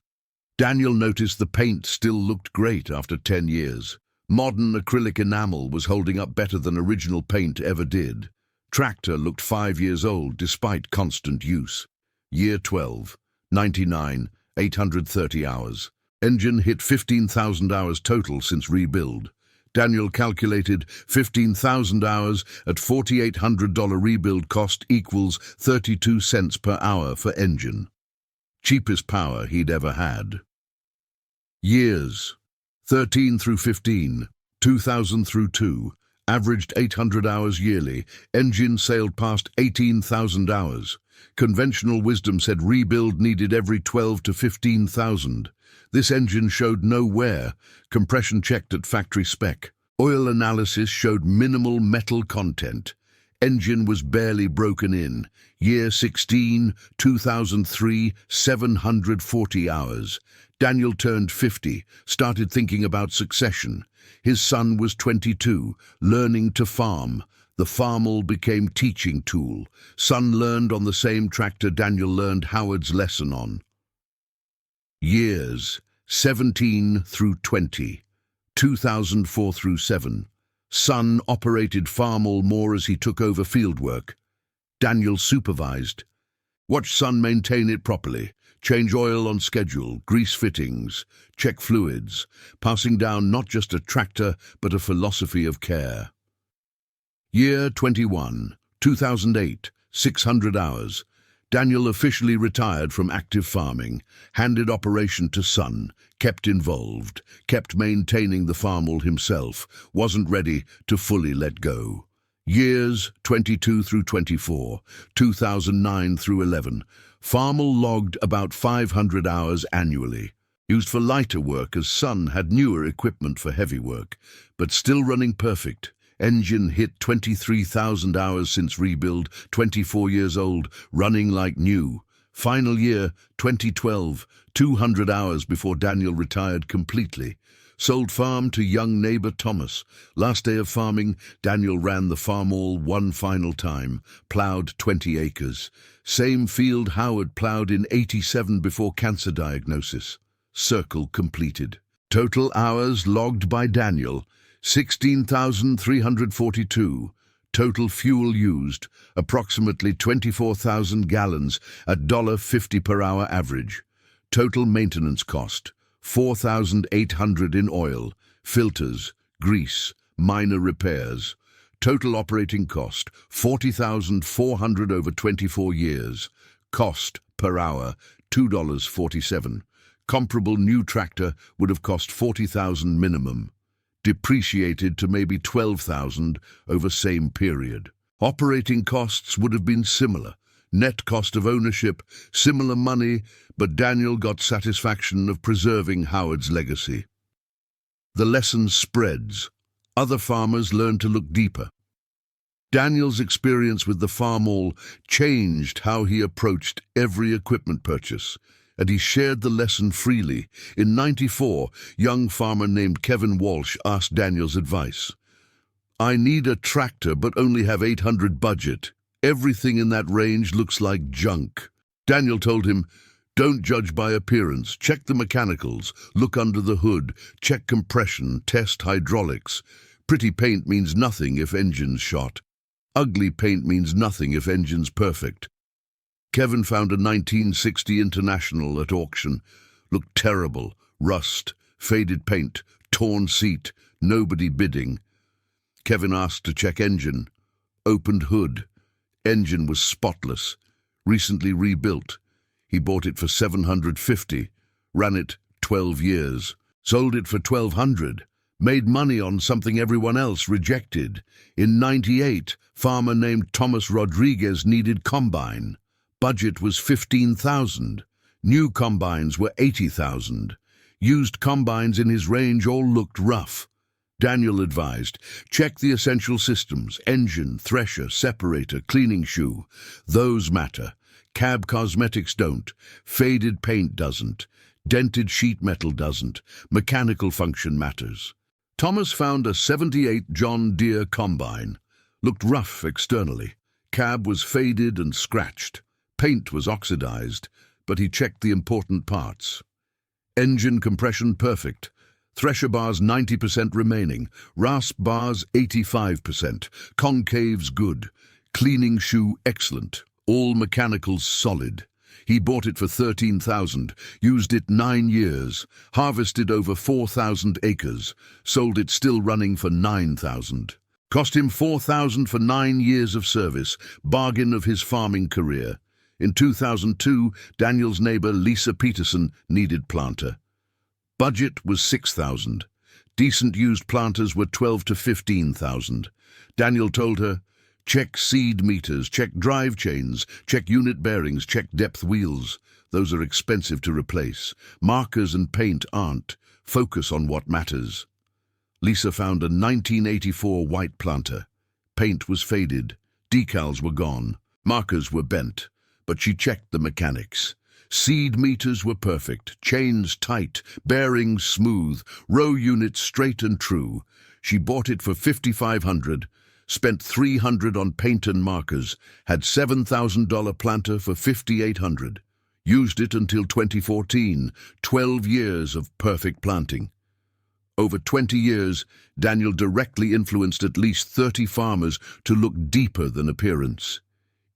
Speaker 1: Daniel noticed the paint still looked great after 10 years. Modern acrylic enamel was holding up better than original paint ever did. Tractor looked 5 years old despite constant use. Year 12, 99, 830 hours. Engine hit 15,000 hours total since rebuild. Daniel calculated 15,000 hours at $4,800 rebuild cost equals 32 cents per hour for engine. Cheapest power he'd ever had. Years 13 through 15, 2000 through 2, averaged 800 hours yearly. Engine sailed past 18,000 hours. Conventional wisdom said rebuild needed every 12 to 15,000. This engine showed no wear. Compression checked at factory spec. Oil analysis showed minimal metal content. Engine was barely broken in. Year 16, 2003, 740 hours. Daniel turned 50, started thinking about succession. His son was 22, learning to farm. The Farmall became teaching tool. Son learned on the same tractor Daniel learned Howard's lesson on. Years 17 through 20, 2004 through 7. Son operated Farmall more as he took over fieldwork. Daniel supervised. Watch son maintain it properly. Change oil on schedule, grease fittings, check fluids, passing down not just a tractor but a philosophy of care. Year 21, 2008, 600 hours. Daniel officially retired from active farming, handed operation to son, kept involved, kept maintaining the Farmall himself, wasn't ready to fully let go. Years 22 through 24, 2009 through 11. Farmall logged about 500 hours annually. Used for lighter work as son had newer equipment for heavy work, but still running perfect. Engine hit 23,000 hours since rebuild, 24 years old, running like new. Final year, 2012, 200 hours before Daniel retired completely. Sold farm to young neighbor Thomas. Last day of farming, Daniel ran the Farmall one final time, plowed 20 acres. Same field Howard plowed in '87 before cancer diagnosis. circle completed. Total hours logged by Daniel, 16,342. Total fuel used, approximately 24,000 gallons at $1.50 per hour average. Total maintenance cost, 4,800 in oil, filters, grease, minor repairs. Total operating cost, 40,400 over 24 years. Cost per hour, $2.47. Comparable new tractor would have cost 40,000 minimum. Depreciated to maybe 12,000 over same period. Operating costs would have been similar. Net cost of ownership, similar money, but Daniel got satisfaction of preserving Howard's legacy. The lesson spreads. Other farmers learn to look deeper. Daniel's experience with the Farmall changed how he approached every equipment purchase, and he shared the lesson freely. In '94, young farmer named Kevin Walsh asked Daniel's advice. "I need a tractor but only have 800 budget. Everything in that range looks like junk." Daniel told him, "Don't judge by appearance. Check the mechanicals, look under the hood, check compression, test hydraulics. Pretty paint means nothing if engine's shot. Ugly paint means nothing if engine's perfect." Kevin found a 1960 International at auction. Looked terrible. Rust, faded paint, torn seat, nobody bidding. Kevin asked to check engine. Opened hood. Engine was spotless. Recently rebuilt. He bought it for $750. Ran it 12 years. Sold it for $1,200. Made money on something everyone else rejected. In '98, farmer named Thomas Rodriguez needed combine. Budget was $15,000. New combines were $80,000. Used combines in his range all looked rough. Daniel advised, check the essential systems, engine, thresher, separator, cleaning shoe. Those matter. Cab cosmetics don't. Faded paint doesn't. Dented sheet metal doesn't. Mechanical function matters. Thomas found a '78 John Deere combine. Looked rough externally. Cab was faded and scratched. Paint was oxidized, but he checked the important parts. Engine compression perfect. Thresher bars 90% remaining. Rasp bars 85%. Concaves good. Cleaning shoe excellent. All mechanicals solid. He bought it for $13,000, used it 9 years, harvested over 4,000 acres, sold it still running for $9,000. Cost him $4,000 for 9 years of service, bargain of his farming career. In 2002, Daniel's neighbor Lisa Peterson needed planter. Budget was $6,000. Decent used planters were $12,000 to $15,000. Daniel told her, check seed meters, check drive chains, check unit bearings, check depth wheels. Those are expensive to replace. Markers and paint aren't. Focus on what matters. Lisa found a 1984 white planter. Paint was faded. Decals were gone. Markers were bent. But she checked the mechanics. Seed meters were perfect. Chains tight. Bearings smooth. Row units straight and true. She bought it for $5,500. Spent $300 on paint and markers, had $7,000 planter for $5,800. Used it until 2014, 12 years of perfect planting. Over 20 years, Daniel directly influenced at least 30 farmers to look deeper than appearance.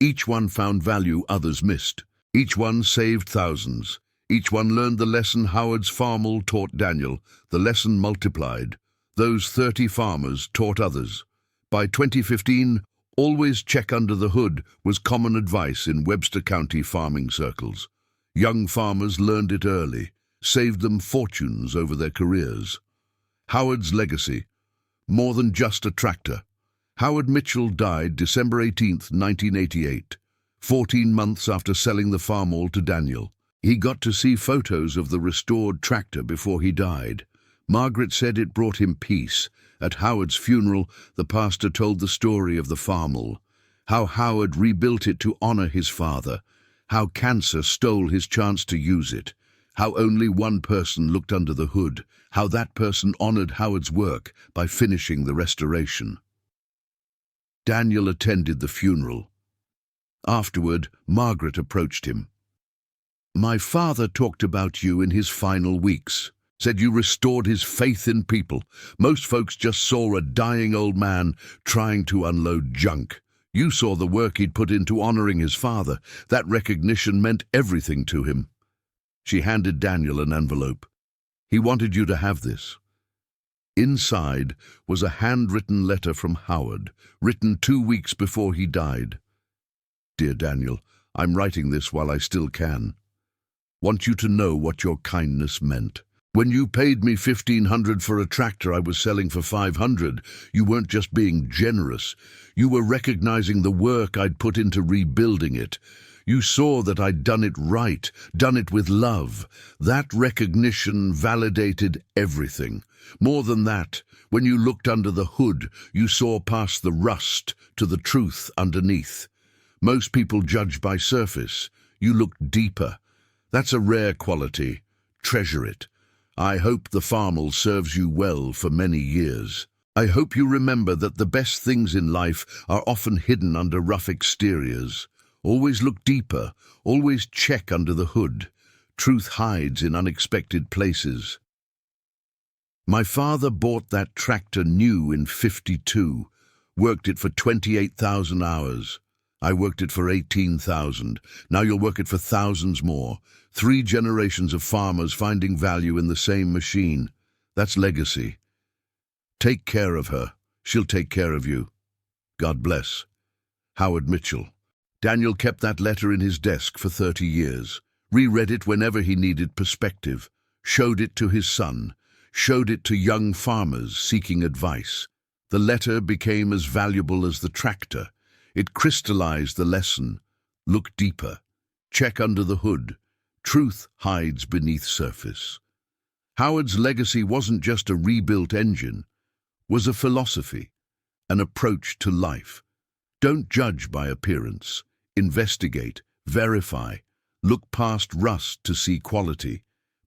Speaker 1: Each one found value others missed. Each one saved thousands. Each one learned the lesson Howard's Farmall taught Daniel. The lesson multiplied. Those 30 farmers taught others. By 2015, always check under the hood was common advice in Webster County farming circles. Young farmers learned it early, saved them fortunes over their careers. Howard's legacy, more than just a tractor. Howard Mitchell died December 18, 1988, 14 months after selling the Farmall to Daniel. He got to see photos of the restored tractor before he died. Margaret said it brought him peace. At Howard's funeral, the pastor told the story of the Farmall, how Howard rebuilt it to honor his father, how cancer stole his chance to use it, how only one person looked under the hood, how that person honored Howard's work by finishing the restoration. Daniel attended the funeral. Afterward, Margaret approached him. My father talked about you in his final weeks. Said you restored his faith in people. Most folks just saw a dying old man trying to unload junk. You saw the work he'd put into honoring his father. That recognition meant everything to him. She handed Daniel an envelope. He wanted you to have this. Inside was a handwritten letter from Howard, written 2 weeks before he died. Dear Daniel, I'm writing this while I still can. Want you to know what your kindness meant. When you paid me $1,500 for a tractor I was selling for $500, you weren't just being generous. You were recognizing the work I'd put into rebuilding it. You saw that I'd done it right, done it with love. That recognition validated everything. More than that, when you looked under the hood, you saw past the rust to the truth underneath. Most people judge by surface. You looked deeper. That's a rare quality. Treasure it. I hope the Farmall serves you well for many years. I hope you remember that the best things in life are often hidden under rough exteriors. Always look deeper, always check under the hood. Truth hides in unexpected places. My father bought that tractor new in '52, worked it for 28,000 hours. I worked it for 18,000. Now you'll work it for thousands more. 3 generations of farmers finding value in the same machine. That's legacy. Take care of her. She'll take care of you. God bless. Howard Mitchell. Daniel kept that letter in his desk for 30 years. Reread it whenever he needed perspective. Showed it to his son. Showed it to young farmers seeking advice. The letter became as valuable as the tractor. It crystallized the lesson. Look deeper. Check under the hood. Truth hides beneath surface. Howard's legacy wasn't just a rebuilt engine, was a philosophy, an approach to life. Don't judge by appearance. Investigate, verify. Look past rust to see quality,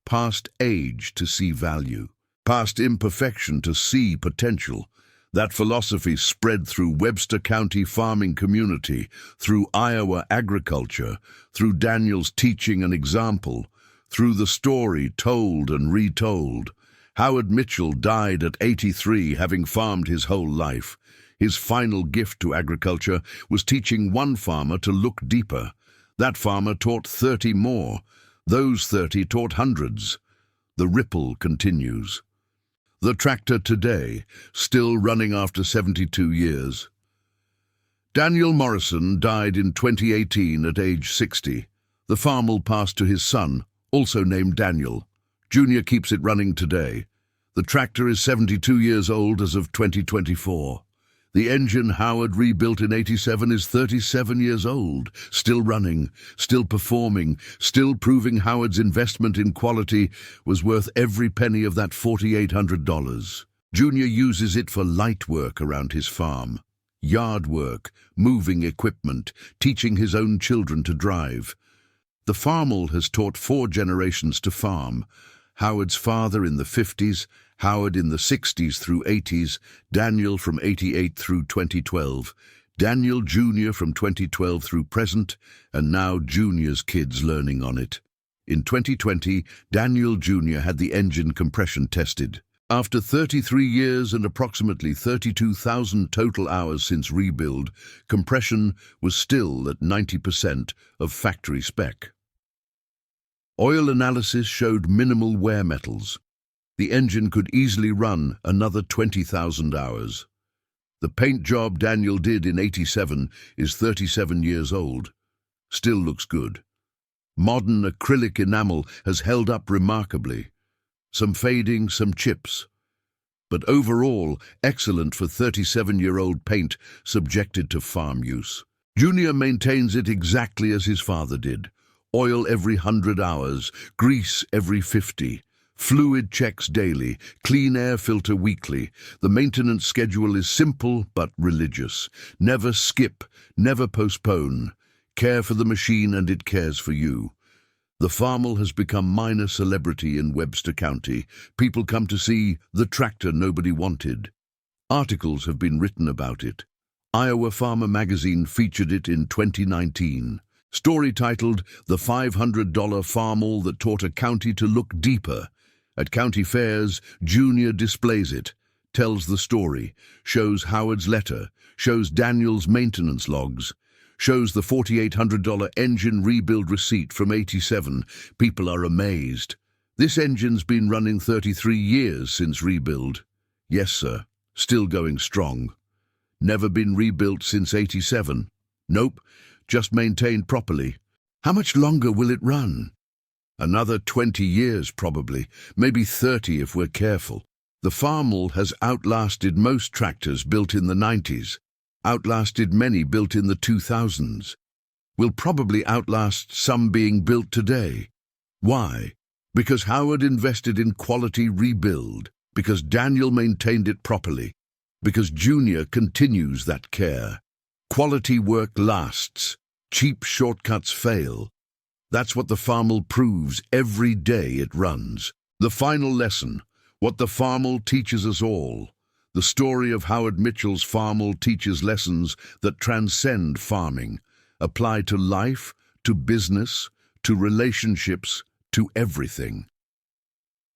Speaker 1: past age to see value, past imperfection to see potential. That philosophy spread through Webster County farming community, through Iowa agriculture, through Daniel's teaching and example, through the story told and retold. Howard Mitchell died at 83, having farmed his whole life. His final gift to agriculture was teaching one farmer to look deeper. That farmer taught 30 more. Those 30 taught hundreds. The ripple continues. The tractor today, still running after 72 years. Daniel Morrison died in 2018 at age 60. The Farmall passed to his son, also named Daniel. Junior keeps it running today. The tractor is 72 years old as of 2024. The engine Howard rebuilt in '87 is 37 years old, still running, still performing, still proving Howard's investment in quality was worth every penny of that $4,800. Junior uses it for light work around his farm, yard work, moving equipment, teaching his own children to drive. The Farmall has taught 4 generations to farm. Howard's father in the 50s, Howard in the 60s through 80s, Daniel from 88 through 2012, Daniel Jr. from 2012 through present, and now Junior's kids learning on it. In 2020, Daniel Jr. had the engine compression tested. After 33 years and approximately 32,000 total hours since rebuild, compression was still at 90% of factory spec. Oil analysis showed minimal wear metals. The engine could easily run another 20,000 hours. The paint job Daniel did in '87 is 37 years old. Still looks good. Modern acrylic enamel has held up remarkably. Some fading, some chips. But overall, excellent for 37-year-old paint subjected to farm use. Junior maintains it exactly as his father did. Oil every 100 hours, grease every 50. Fluid checks daily, clean air filter weekly. The maintenance schedule is simple but religious. Never skip, never postpone. Care for the machine and it cares for you. The Farmall has become minor celebrity in Webster County. People come to see the tractor nobody wanted. Articles have been written about it. Iowa Farmer magazine featured it in 2019. Story titled The $500 Farmall That Taught a County to Look Deeper. At county fairs, Junior displays it, tells the story, shows Howard's letter, shows Daniel's maintenance logs, shows the $4,800 engine rebuild receipt from '87. People are amazed. This engine's been running 33 years since rebuild. Yes, sir, still going strong. Never been rebuilt since '87. Nope, just maintained properly. How much longer will it run? Another 20 years probably, maybe 30 if we're careful. The Farmall has outlasted most tractors built in the '90s, outlasted many built in the 2000s. Will probably outlast some being built today. Why? Because Howard invested in quality rebuild, because Daniel maintained it properly, because Junior continues that care. Quality work lasts. Cheap shortcuts fail. That's what the Farmall proves every day it runs. The final lesson, what the Farmall teaches us all. The story of Howard Mitchell's Farmall teaches lessons that transcend farming, apply to life, to business, to relationships, to everything.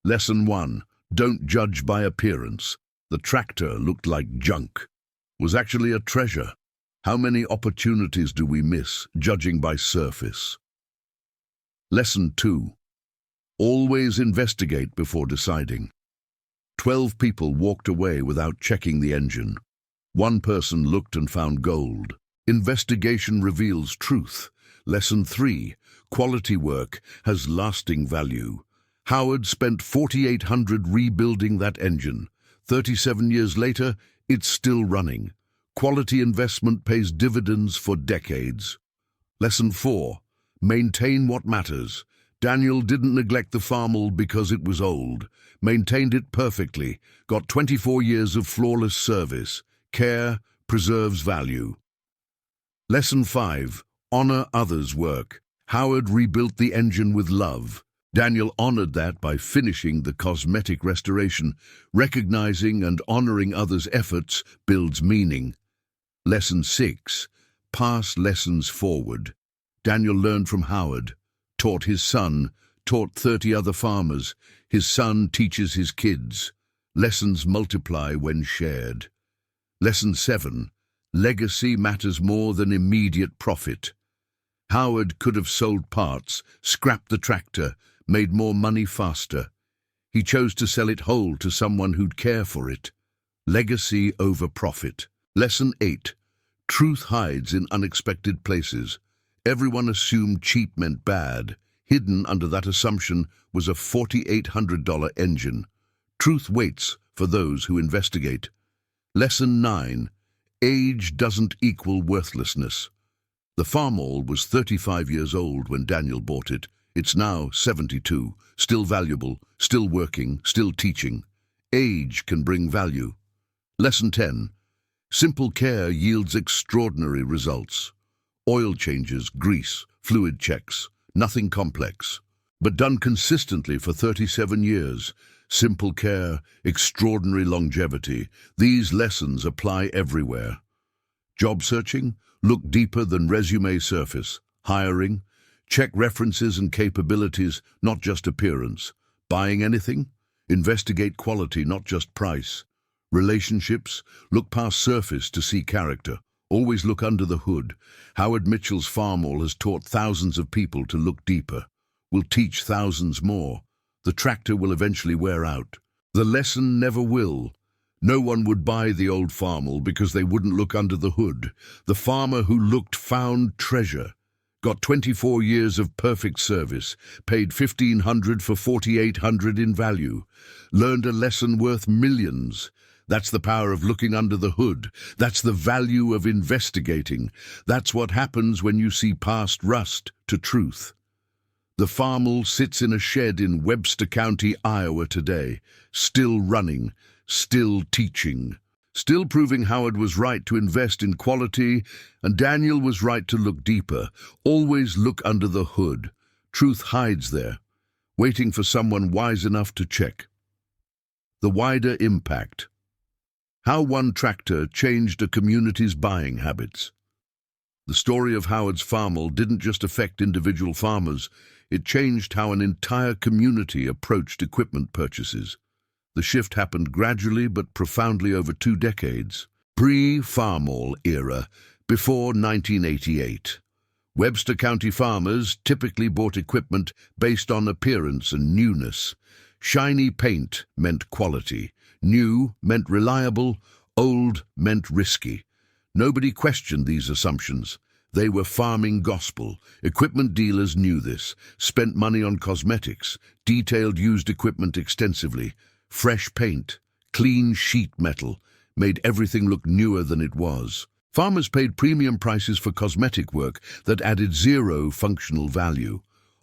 Speaker 1: Lesson 1. Don't judge by appearance. The tractor looked like junk. Was actually a treasure. How many opportunities do we miss judging by surface? Lesson 2. Always investigate before deciding. 12 people walked away without checking the engine. One person looked and found gold. Investigation reveals truth. Lesson 3. Quality work has lasting value. Howard spent $4,800 rebuilding that engine. 37 years later, it's still running. Quality investment pays dividends for decades. Lesson 4. Maintain what matters. Daniel didn't neglect the Farmall because it was old. Maintained it perfectly. Got 24 years of flawless service. Care preserves value. Lesson 5. Honor others' work. Howard rebuilt the engine with love. Daniel honored that by finishing the cosmetic restoration. Recognizing and honoring others' efforts builds meaning. Lesson 6. Pass lessons forward. Daniel learned from Howard, taught his son, taught 30 other farmers. His son teaches his kids. Lessons multiply when shared. Lesson 7. Legacy matters more than immediate profit. Howard could have sold parts, scrapped the tractor, made more money faster. He chose to sell it whole to someone who'd care for it. Legacy over profit. Lesson 8. Truth hides in unexpected places. Everyone assumed cheap meant bad. Hidden under that assumption was a $4,800 engine. Truth waits for those who investigate. Lesson 9. Age doesn't equal worthlessness. The Farmall was 35 years old when Daniel bought it. It's now 72, still valuable, still working, still teaching. Age can bring value. Lesson 10. Simple care yields extraordinary results. Oil changes, grease, fluid checks, nothing complex. But done consistently for 37 years. Simple care, extraordinary longevity. These lessons apply everywhere. Job searching? Look deeper than resume surface. Hiring? Check references and capabilities, not just appearance. Buying anything? Investigate quality, not just price. Relationships? Look past surface to see character. Always look under the hood. Howard Mitchell's Farmall has taught thousands of people to look deeper. Will teach thousands more. The tractor will eventually wear out. The lesson never will. No one would buy the old Farmall because they wouldn't look under the hood. The farmer who looked found treasure. Got 24 years of perfect service, paid $1,500 for $4,800 in value. Learned a lesson worth millions. That's the power of looking under the hood. That's the value of investigating. That's what happens when you see past rust to truth. The Farmall sits in a shed in Webster County, Iowa today, still running, still teaching, still proving Howard was right to invest in quality and Daniel was right to look deeper. Always look under the hood. Truth hides there, waiting for someone wise enough to check. The wider impact. How one tractor changed a community's buying habits. The story of Howard's Farmall didn't just affect individual farmers, it changed how an entire community approached equipment purchases. The shift happened gradually but profoundly over 2 decades. Pre-Farmall era, before 1988. Webster County farmers typically bought equipment based on appearance and newness. Shiny paint meant quality, new meant reliable, old meant risky. Nobody questioned these assumptions. They were farming gospel. Equipment dealers knew this, spent money on cosmetics, detailed used equipment extensively, fresh paint, clean sheet metal, made everything look newer than it was. Farmers paid premium prices for cosmetic work that added zero functional value.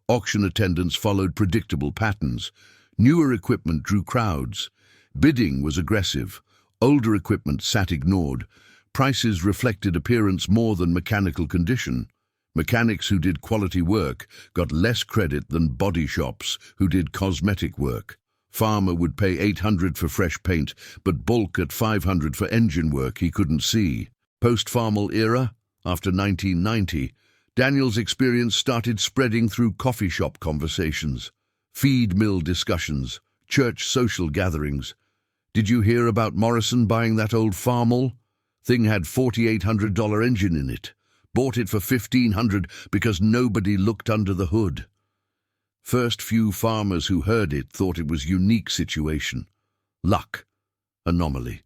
Speaker 1: Auction attendance followed predictable patterns. Newer equipment drew crowds. Bidding was aggressive. Older equipment sat ignored. Prices reflected appearance more than mechanical condition. Mechanics who did quality work got less credit than body shops who did cosmetic work. Farmer would pay $800 for fresh paint, but bulk at $500 for engine work he couldn't see. Post-Farmall era, after 1990, Daniel's experience started spreading through coffee shop conversations, feed mill discussions, church social gatherings. Did you hear about Morrison buying that old Farmall? Thing had $4,800 engine in it. Bought it for $1,500 because nobody looked under the hood. First few farmers who heard it thought it was unique situation. Luck. Anomaly.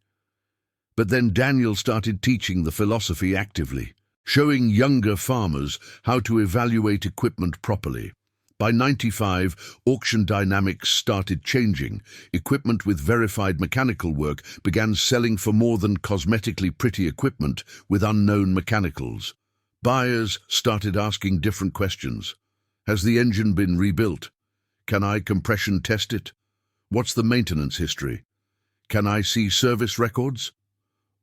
Speaker 1: But then Daniel started teaching the philosophy actively, showing younger farmers how to evaluate equipment properly. By 95, auction dynamics started changing. Equipment with verified mechanical work began selling for more than cosmetically pretty equipment with unknown mechanicals. Buyers started asking different questions. Has the engine been rebuilt? Can I compression test it? What's the maintenance history? Can I see service records?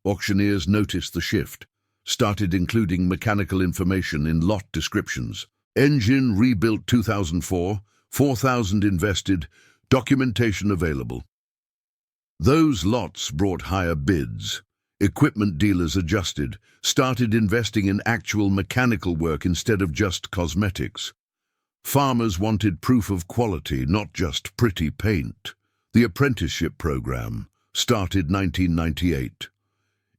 Speaker 1: Auctioneers noticed the shift, started including mechanical information in lot descriptions. Engine rebuilt 2004, 4,000 invested, documentation available. Those lots brought higher bids. Equipment dealers adjusted, started investing in actual mechanical work instead of just cosmetics. Farmers wanted proof of quality, not just pretty paint. The Apprenticeship program started 1998.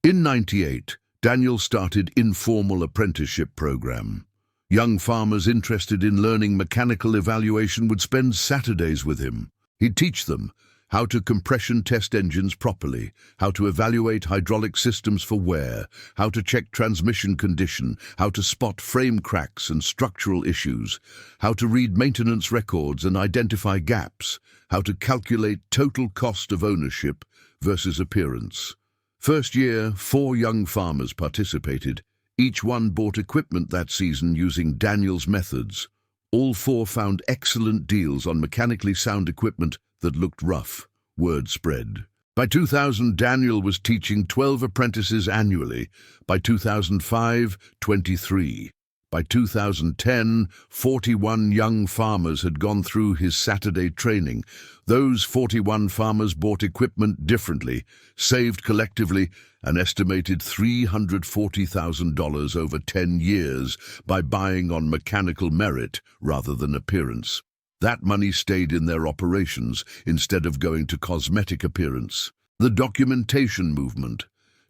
Speaker 1: In 98, Daniel started informal apprenticeship program. Young farmers interested in learning mechanical evaluation would spend Saturdays with him. He'd teach them how to compression test engines properly, how to evaluate hydraulic systems for wear, how to check transmission condition, how to spot frame cracks and structural issues, how to read maintenance records and identify gaps, how to calculate total cost of ownership versus appearance. First year, 4 young farmers participated. Each one bought equipment that season using Daniel's methods. All 4 found excellent deals on mechanically sound equipment that looked rough. Word spread. By 2000, Daniel was teaching 12 apprentices annually. By 2005, 23. By 2010, 41 young farmers had gone through his Saturday training. Those 41 farmers bought equipment differently, saved collectively an estimated $340,000 over 10 years by buying on mechanical merit rather than appearance. That money stayed in their operations instead of going to cosmetic appearance. The documentation movement,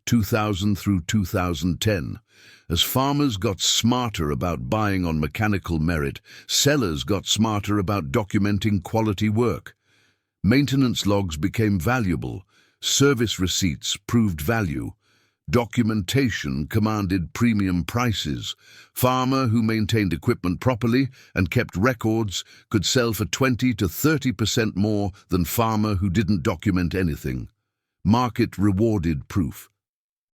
Speaker 1: 2000 through 2010. As farmers got smarter about buying on mechanical merit, sellers got smarter about documenting quality work. Maintenance logs became valuable. Service receipts proved value. Documentation commanded premium prices. Farmer who maintained equipment properly and kept records could sell for 20 to 30% more than farmer who didn't document anything. Market rewarded proof.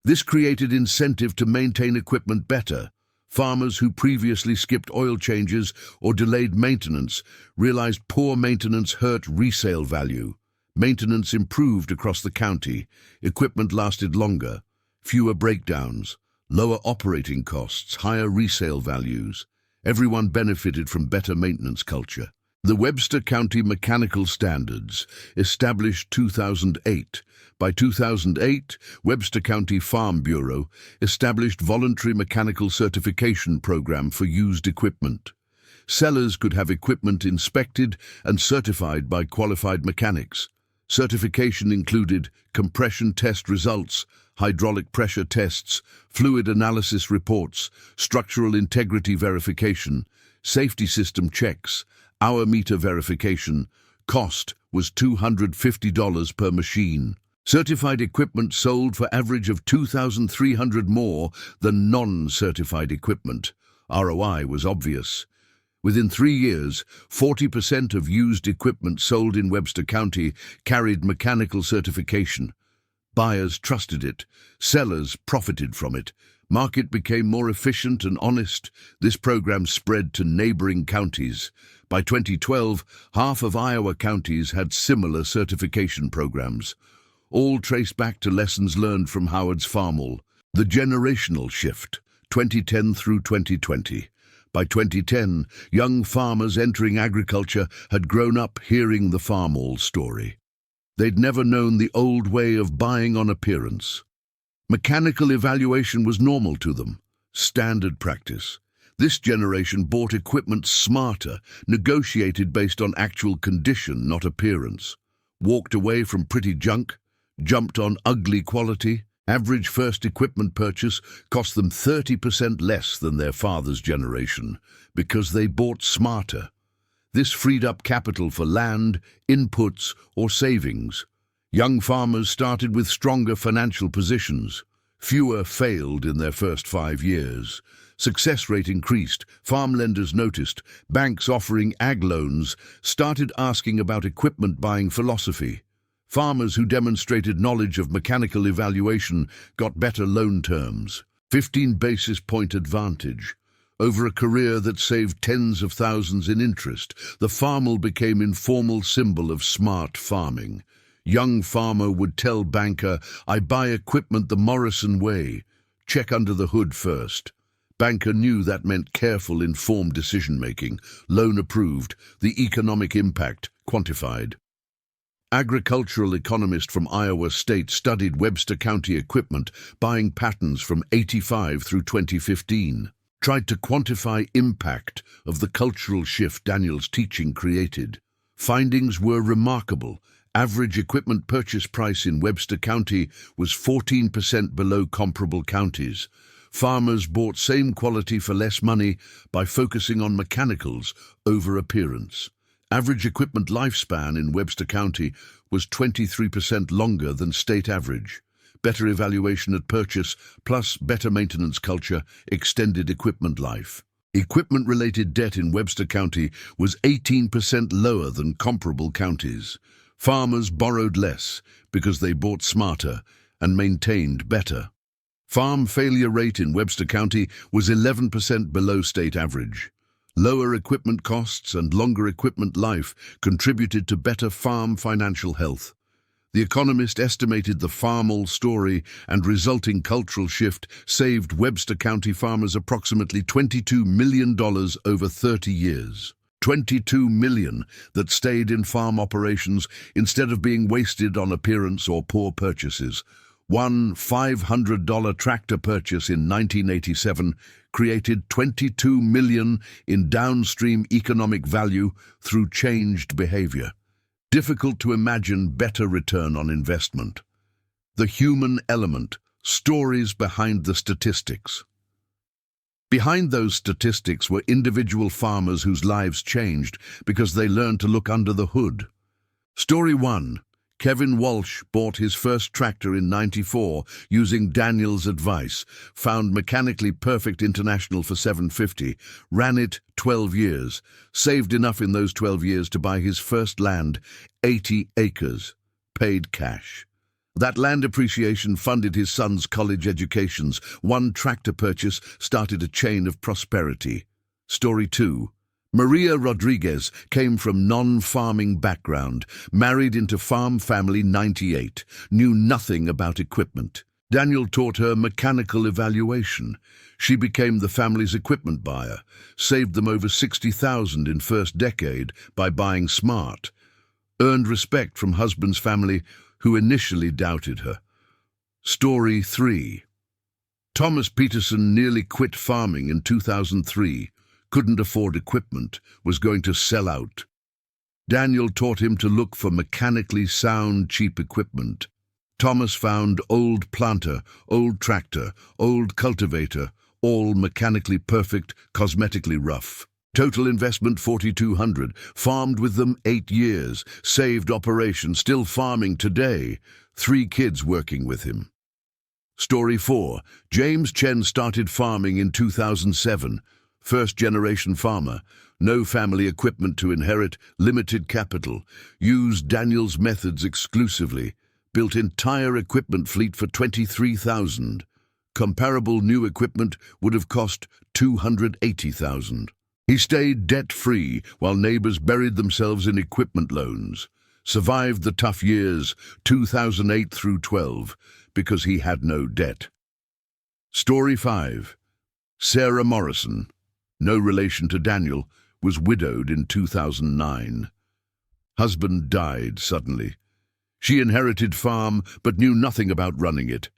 Speaker 1: This created incentive to maintain equipment better. Farmers who previously skipped oil changes or delayed maintenance realized poor maintenance hurt resale value. Maintenance improved across the county. Equipment lasted longer. Fewer breakdowns, lower operating costs, higher resale values. Everyone benefited from better maintenance culture. The Webster County Mechanical Standards, established 2008. By 2008, Webster County Farm Bureau established voluntary mechanical certification program for used equipment. Sellers could have equipment inspected and certified by qualified mechanics. Certification included compression test results, hydraulic pressure tests, fluid analysis reports, structural integrity verification, safety system checks, hour meter verification. Cost was $250 per machine. Certified equipment sold for average of $2,300 more than non-certified equipment. ROI was obvious. Within 3 years, 40% of used equipment sold in Webster County carried mechanical certification. Buyers trusted it. Sellers profited from it. Market became more efficient and honest. This program spread to neighboring counties. By 2012, half of Iowa counties had similar certification programs. All trace back to lessons learned from Howard's Farmall. The generational shift, 2010 through 2020. By 2010, young farmers entering agriculture had grown up hearing the Farmall story. They'd never known the old way of buying on appearance. Mechanical evaluation was normal to them, standard practice. This generation bought equipment smarter, negotiated based on actual condition, not appearance. Walked away from pretty junk, jumped on ugly quality. Average first equipment purchase cost them 30% less than their father's generation because they bought smarter. This freed up capital for land, inputs, or savings. Young farmers started with stronger financial positions. Fewer failed in their first 5 years. Success rate increased. Farm lenders noticed. Banks offering ag loans started asking about equipment buying philosophy. Farmers who demonstrated knowledge of mechanical evaluation got better loan terms. 15 basis point advantage. Over a career that saved tens of thousands in interest, the Farmall became informal symbol of smart farming. Young farmer would tell banker, "I buy equipment the Morrison way. Check under the hood first." Banker knew that meant careful, informed decision-making. Loan approved, the economic impact quantified. Agricultural economist from Iowa State studied Webster County equipment buying patterns from 85 through 2015. Tried to quantify impact of the cultural shift Daniel's teaching created. Findings were remarkable. Average equipment purchase price in Webster County was 14% below comparable counties. Farmers bought same quality for less money by focusing on mechanicals over appearance. Average equipment lifespan in Webster County was 23% longer than state average. Better evaluation at purchase, plus better maintenance culture, extended equipment life. Equipment-related debt in Webster County was 18% lower than comparable counties. Farmers borrowed less because they bought smarter and maintained better. Farm failure rate in Webster County was 11% below state average. Lower equipment costs and longer equipment life contributed to better farm financial health. The Economist estimated the Farmall story and resulting cultural shift saved Webster County farmers approximately $22 million over 30 years. $22 million that stayed in farm operations instead of being wasted on appearance or poor purchases. One $500 tractor purchase in 1987 created $22 million in downstream economic value through changed behavior. Difficult to imagine better return on investment. The human element, stories behind the statistics. Behind those statistics were individual farmers whose lives changed because they learned to look under the hood. Story 1. Kevin Walsh bought his first tractor in '94 using Daniel's advice, found mechanically perfect International for $750, ran it 12 years, saved enough in those 12 years to buy his first land, 80 acres, paid cash. That land appreciation funded his son's college educations. One tractor purchase started a chain of prosperity. Story 2. Maria Rodriguez came from non-farming background, married into farm family '98, knew nothing about equipment. Daniel taught her mechanical evaluation. She became the family's equipment buyer, saved them over $60,000 in first decade by buying smart, earned respect from husband's family who initially doubted her. Story 3. Thomas Peterson nearly quit farming in 2003, couldn't afford equipment, was going to sell out. Daniel taught him to look for mechanically sound, cheap equipment. Thomas found old planter, old tractor, old cultivator, all mechanically perfect, cosmetically rough. Total investment $4,200, farmed with them 8 years, saved operation, still farming today, 3 kids working with him. Story 4. James Chen started farming in 2007, first-generation farmer, no family equipment to inherit, limited capital, used Daniel's methods exclusively, built entire equipment fleet for $23,000. Comparable new equipment would have cost $280,000. He stayed debt-free while neighbors buried themselves in equipment loans. Survived the tough years, 2008 through 12, because he had no debt. Story 5. Sarah Morrison, no relation to Daniel, was widowed in 2009. Husband died suddenly. She inherited farm but knew nothing about running it.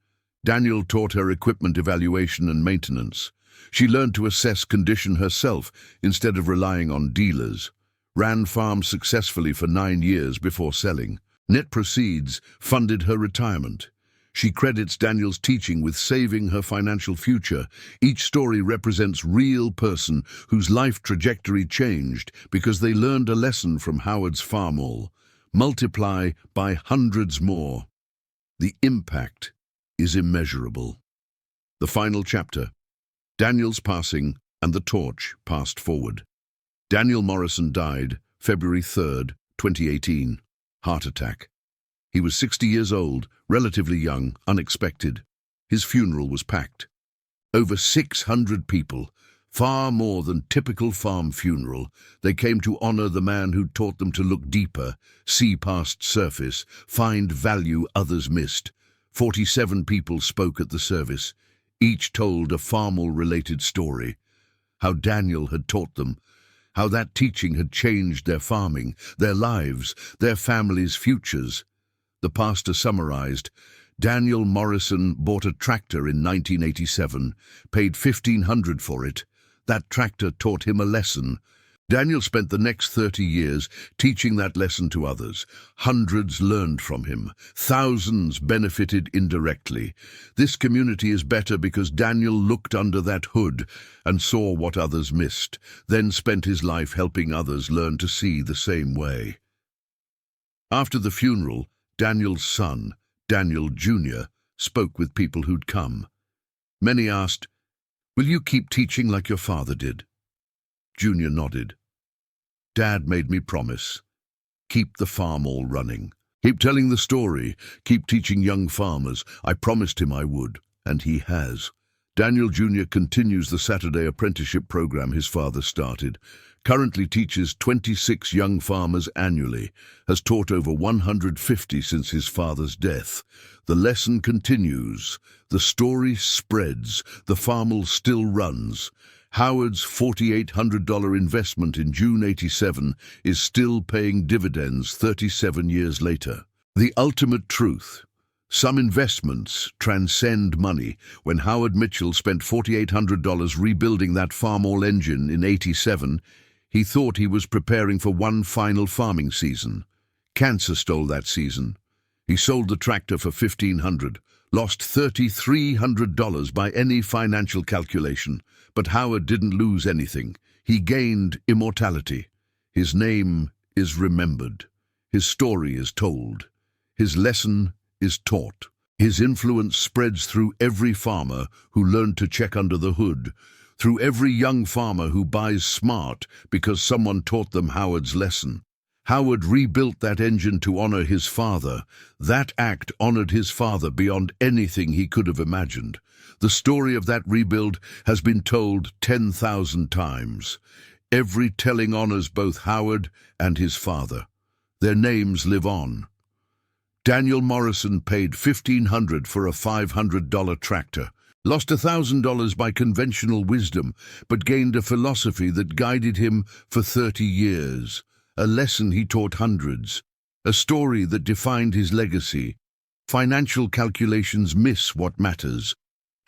Speaker 1: Daniel taught her equipment evaluation and maintenance. She learned to assess condition herself instead of relying on dealers. Ran farm successfully for 9 years before selling. Net proceeds funded her retirement. She credits Daniel's teaching with saving her financial future. Each story represents real person whose life trajectory changed because they learned a lesson from Howard's Farmall. Multiply by hundreds more. The impact is immeasurable. The final chapter. Daniel's passing and the torch passed forward. Daniel Morrison died February 3rd, 2018. Heart attack. He was 60 years old, relatively young, unexpected. His funeral was packed. Over 600 people, far more than typical farm funeral. They came to honor the man who taught them to look deeper, see past surface, find value others missed. 47 people spoke at the service. Each told a Farmall-related story. How Daniel had taught them, how that teaching had changed their farming, their lives, their families' futures. The pastor summarized, Daniel Morrison bought a tractor in 1987, paid $1,500 for it. That tractor taught him a lesson. Daniel spent the next 30 years teaching that lesson to others. Hundreds learned from him. Thousands benefited indirectly. This community is better because Daniel looked under that hood and saw what others missed, then spent his life helping others learn to see the same way. After the funeral, Daniel's son, Daniel Jr., spoke with people who'd come. Many asked, "Will you keep teaching like your father did?" Junior nodded. "Dad made me promise. Keep the farm all running. Keep telling the story. Keep teaching young farmers. I promised him I would, and he has." Daniel Jr. continues the Saturday apprenticeship program his father started. Currently teaches 26 young farmers annually, has taught over 150 since his father's death. The lesson continues. The story spreads. The Farmall still runs. Howard's $4,800 investment in June '87 is still paying dividends 37 years later. The ultimate truth. Some investments transcend money. When Howard Mitchell spent $4,800 rebuilding that Farmall engine in '87, he thought he was preparing for one final farming season. Cancer stole that season. He sold the tractor for $1,500, lost $3,300 by any financial calculation. But Howard didn't lose anything. He gained immortality. His name is remembered. His story is told. His lesson is taught. His influence spreads through every farmer who learned to check under the hood, through every young farmer who buys smart because someone taught them Howard's lesson. Howard rebuilt that engine to honor his father. That act honored his father beyond anything he could have imagined. The story of that rebuild has been told 10,000 times. Every telling honors both Howard and his father. Their names live on. Daniel Morrison paid $1,500 for a $500 tractor, lost $1,000 by conventional wisdom, but gained a philosophy that guided him for 30 years, a lesson he taught hundreds, a story that defined his legacy. Financial calculations miss what matters.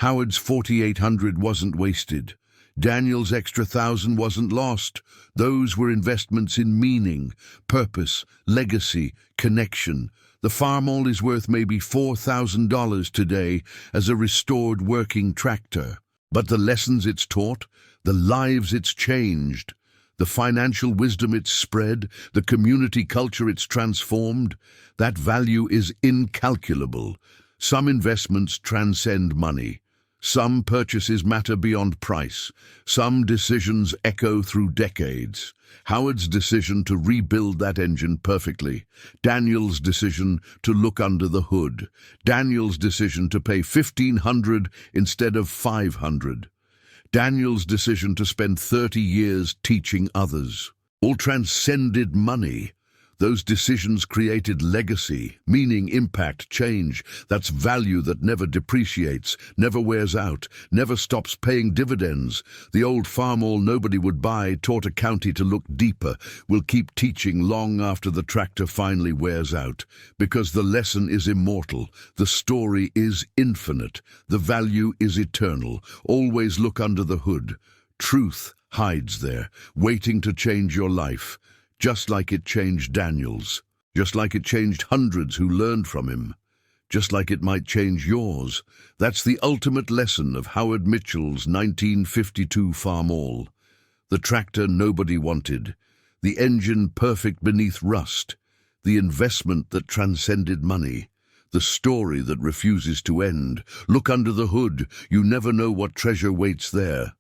Speaker 1: Howard's 4,800 wasn't wasted. Daniel's extra 1,000 wasn't lost. Those were investments in meaning, purpose, legacy, connection. The Farmall is worth maybe $4,000 today as a restored working tractor. But the lessons it's taught, the lives it's changed, the financial wisdom it's spread, the community culture it's transformed, that value is incalculable. Some investments transcend money. Some purchases matter beyond price. Some decisions echo through decades. Howard's decision to rebuild that engine perfectly. Daniel's decision to look under the hood. Daniel's decision to pay $1,500 instead of $500. Daniel's decision to spend 30 years teaching others. All transcended money. Those decisions created legacy, meaning, impact, change. That's value that never depreciates, never wears out, never stops paying dividends. The old Farmall nobody would buy taught a county to look deeper, will keep teaching long after the tractor finally wears out. Because the lesson is immortal, the story is infinite, the value is eternal. Always look under the hood. Truth hides there, waiting to change your life. Just like it changed Daniel's, just like it changed hundreds who learned from him, just like it might change yours. That's the ultimate lesson of Howard Mitchell's 1952 Farmall. The tractor nobody wanted, the engine perfect beneath rust, the investment that transcended money, the story that refuses to end. Look under the hood, you never know what treasure waits there.